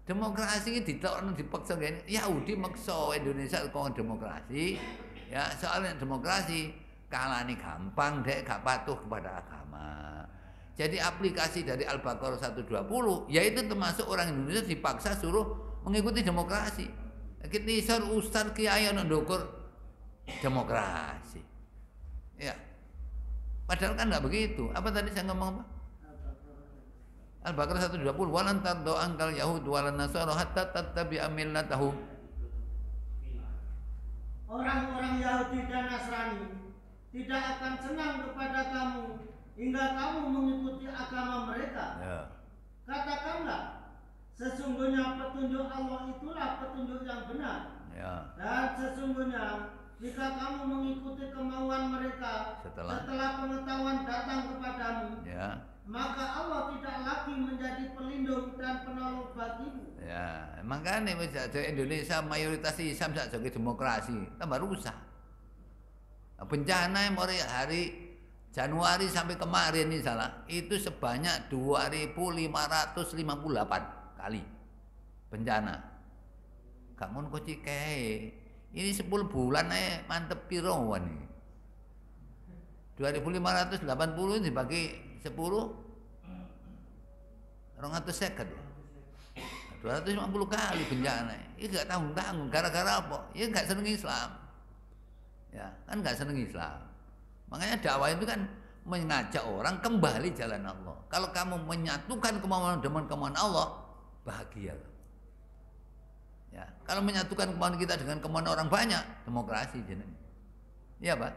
Demokrasi ini dipaksa gini. Yahudi maksa Indonesia kok demokrasi. Ya, soalnya demokrasi kalane gampang dek gak patuh kepada agama. Jadi aplikasi dari Al-Baqarah 120 yaitu termasuk orang Indonesia dipaksa suruh mengikuti demokrasi. Kita isar ustaz kiai ana ndukur demokrasi. Ya. Padahal kan enggak begitu. Apa tadi saya ngomong apa? Al-Baqarah 120 walan tardo angkal yahud walan nasara hatta tattabi'a millatahum. Orang-orang Yahudi dan Nasrani tidak akan senang kepada kamu hingga kamu mengikuti agama mereka. Ya. Katakanlah, sesungguhnya petunjuk Allah itulah petunjuk yang benar. Ya. Dan sesungguhnya jika kamu mengikuti kemauan mereka setelah pengetahuan datang kepadamu, ya, maka Allah tidak lagi menjadi pelindung dan penolong bagimu. Ya, makanya Indonesia mayoritas Islam sak joge demokrasi, tambah rusak. Bencana yang mulai hari Januari sampai kemarin ini salah, itu sebanyak 2.558 kali bencana. Gak ngono kok cikae. Ini 10 bulan mantep piro wani. 2.580 dibagi 10 250 ya. 250 kali bencana. Ini gak tanggung-tanggung gara-gara apa? Ya gak seneng Islam. Ya, kan gak seneng Islam. Makanya dakwah itu kan mengajak orang kembali jalan Allah. Kalau kamu menyatukan kemauan dengan kemauan Allah, bahagia. Ya, kalau menyatukan kemauan kita dengan kemauan orang banyak, demokrasi jenenge. Iya, Pak.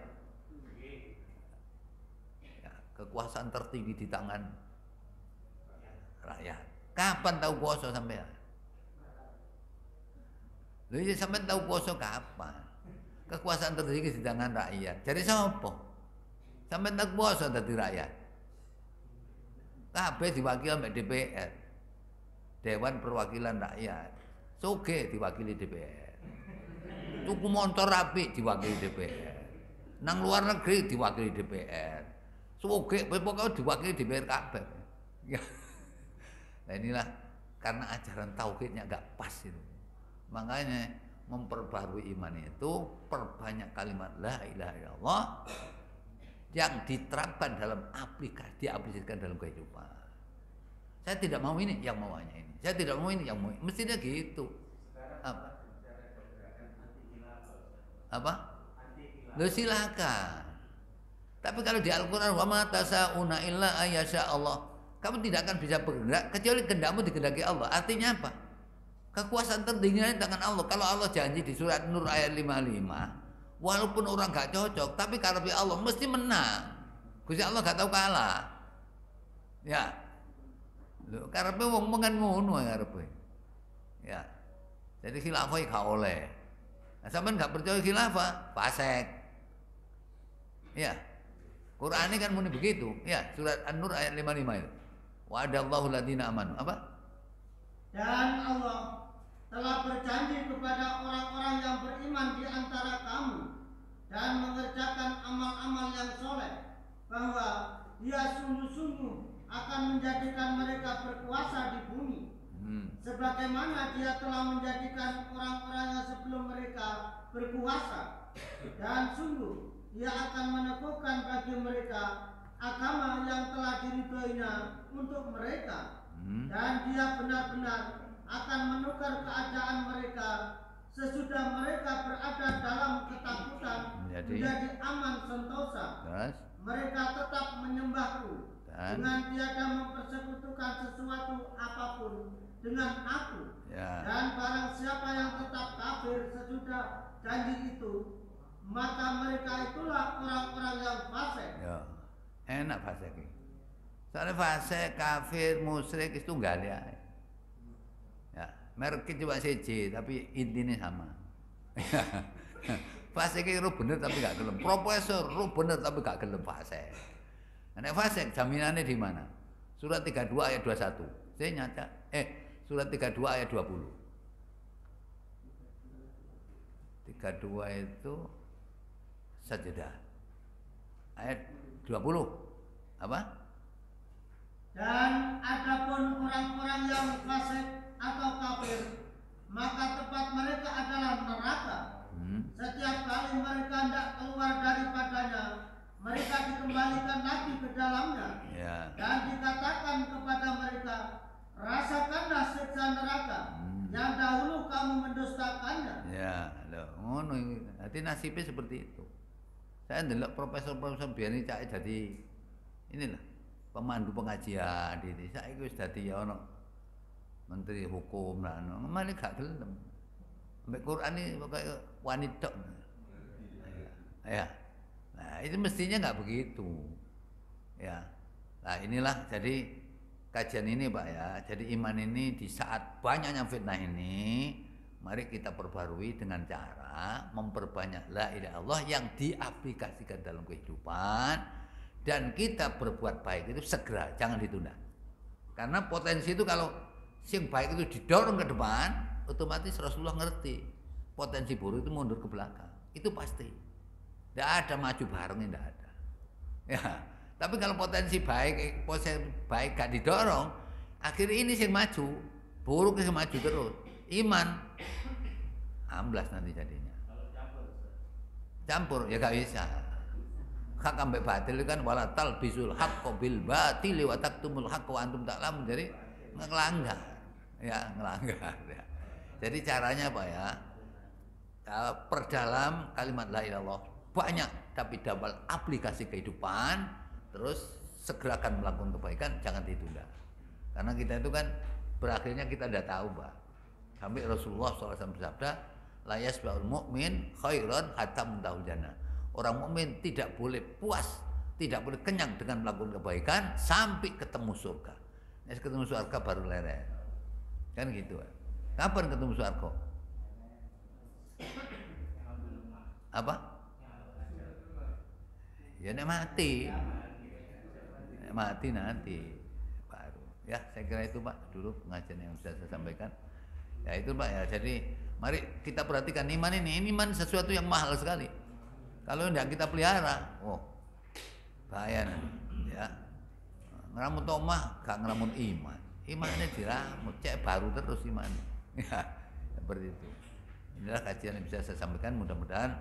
Ya, kekuasaan tertinggi di tangan rakyat. Kapan tahu kuasa sampean? Lha iki sampean tahu kuasa kapan? Kekuasaan tertinggi di tangan rakyat. Jadi sapa? Sampean tak kuasa dadi rakyat. Kabeh diwakili oleh DPR. Dewan Perwakilan Rakyat. Soge diwakili DPR. Tuku motor rapi diwakili DPR. Nang luar negeri diwakili DPR. Soge pokoknya diwakili DPR kabeh. Nah inilah karena ajaran tauhidnya gak pas itu. Makanya memperbarui iman itu perbanyak kalimat la ilaha illallah yang diterapkan dalam diaplikasikan dalam kehidupan. Saya tidak mau ini, yang mau hanya ini. Saya tidak mau ini, yang mau ini. Mestinya gitu. Apa? Apa? Loh silakan. Tapi kalau di Al-Quran wa ma tasa'una illa ayyasha Allah, kamu tidak akan bisa bergerak kecuali kehendakmu dikehendaki Allah. Artinya apa? Kekuasaan tertingginya di tangan Allah. Kalau Allah janji di surat Nur ayat 55, walaupun orang gak cocok, tapi karepe Allah mesti menang. Gusti Allah gak tahu kalah. Ya. Lho karepe wong mengan ngono karepe. Ya. Jadi khilafah gak oleh. Nah, sampean gak percaya khilafah, fasik. Ya. Quran ini kan muni begitu. Ya, surat An-Nur ayat 55 itu. Wa'adallahu alladziina amanu. Apa? Dan Allah telah berjanji kepada orang-orang yang beriman di antara kamu dan mengerjakan amal-amal yang soleh bahwa Dia sungguh-sungguh akan menjadikan mereka berkuasa di bumi Sebagaimana Dia telah menjadikan orang-orang yang sebelum mereka berkuasa, dan sungguh Dia akan meneguhkan bagi mereka agama yang telah diridhoinya untuk mereka, dan Dia benar-benar akan menukar keadaan mereka sesudah mereka berada dalam ketakutan menjadi aman sentosa. Mereka tetap menyembahku dengan tiada mempersekutukan sesuatu apapun dengan aku. Dan barang siapa yang tetap kafir sesudah janji itu, maka mereka itulah orang-orang yang fasik. Enak fasik. Soalnya fasik, kafir, musyrik itu tunggal ya. Merek cuma siji tapi intinya sama. Fasik itu bener tapi gak gelem. Profesor bener tapi gak gelem fasik. Nek fasik jaminannya di mana? Surat 32 ayat 21. Saya nyata surat 32 ayat 20. 32 itu Sajdah. Ayat 20. Apa? Dan adapun orang-orang yang fasik atau kafir, maka tempat mereka adalah neraka. Setiap kali mereka hendak keluar daripadanya, mereka dikembalikan lagi ke dalamnya. Dan dikatakan kepada mereka, rasakanlah siksa neraka yang dahulu kamu mendustakannya. Ngono iki. Dadi nasibnya seperti itu. Saya ndelok profesor-profesor biyen iki cak dadi inilah pemandu pengajian iki. Saiki wis dadi ya ono menteri hukum lah, malah gak gelem. Mbek Quran ini kayak wanita. Nah, itu mestinya nggak begitu. Nah inilah jadi kajian ini Pak ya. Jadi iman ini di saat banyaknya fitnah ini, mari kita perbarui dengan cara memperbanyak la ilaha illallah yang diaplikasikan dalam kehidupan, dan kita berbuat baik itu segera, jangan ditunda. Karena potensi itu kalau sing baik itu didorong ke depan, otomatis Rasulullah ngerti potensi buruk itu mundur ke belakang. Itu pasti. Tidak ada maju bareng, tidak ada. Tapi kalau potensi baik gak didorong, akhirnya ini sing maju, buruk sing maju terus. Iman amblas nanti jadinya. Campur ya gak bisa. Hak ambek batil kan wala talbisul haqqo bil batili wa taktumul haqqo wa antum ta'lamun. Jadi ngelanggar. Ngelanggar ya. Jadi caranya apa ya? Perdalam kalimat la ilaha illallah banyak, tapi dalam aplikasi kehidupan, terus segerakan melakukan kebaikan, jangan ditunda. Karena kita itu kan berakhirnya kita tidak tahu, Pak. Sampai Rasulullah SAW bersabda, la yasba'ul mu'min khairan hatta muntahul jannah. Orang mukmin tidak boleh puas, tidak boleh kenyang dengan melakukan kebaikan sampai ketemu surga. Nah, ketemu surga baru leren. Kan gitu. Kapan ketemu surga? Apa? Ya nek mati. Nek mati nanti baru. Ya, saya kira itu Pak dulu pengajian yang bisa saya sampaikan. Ya itu Pak ya. Jadi mari kita perhatikan iman ini. Ini iman sesuatu yang mahal sekali. Kalau tidak kita pelihara, bahaya nanti. Ya. Ngeramut omah, gak ngeramut iman. Imannya diramut, cek baru terus iman. Ya, seperti itu. Inilah kajian yang bisa saya sampaikan. Mudah-mudahan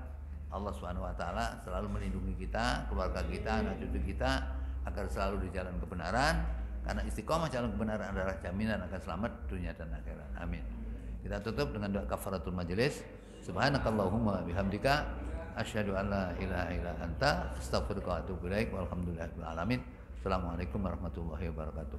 Allah SWT selalu melindungi kita, keluarga kita, anak cucu kita, agar selalu di jalan kebenaran. Karena istiqomah jalan kebenaran adalah jaminan akan selamat dunia dan akhirat. Amin. Kita tutup dengan doa kafaratul majelis. Subhanakallahumma bihamdika asyhadu an la ilaha illa anta astaghfiruka wa atubu ilaik. Walhamdulillahirabbil alamin. Assalamualaikum warahmatullahi wabarakatuh.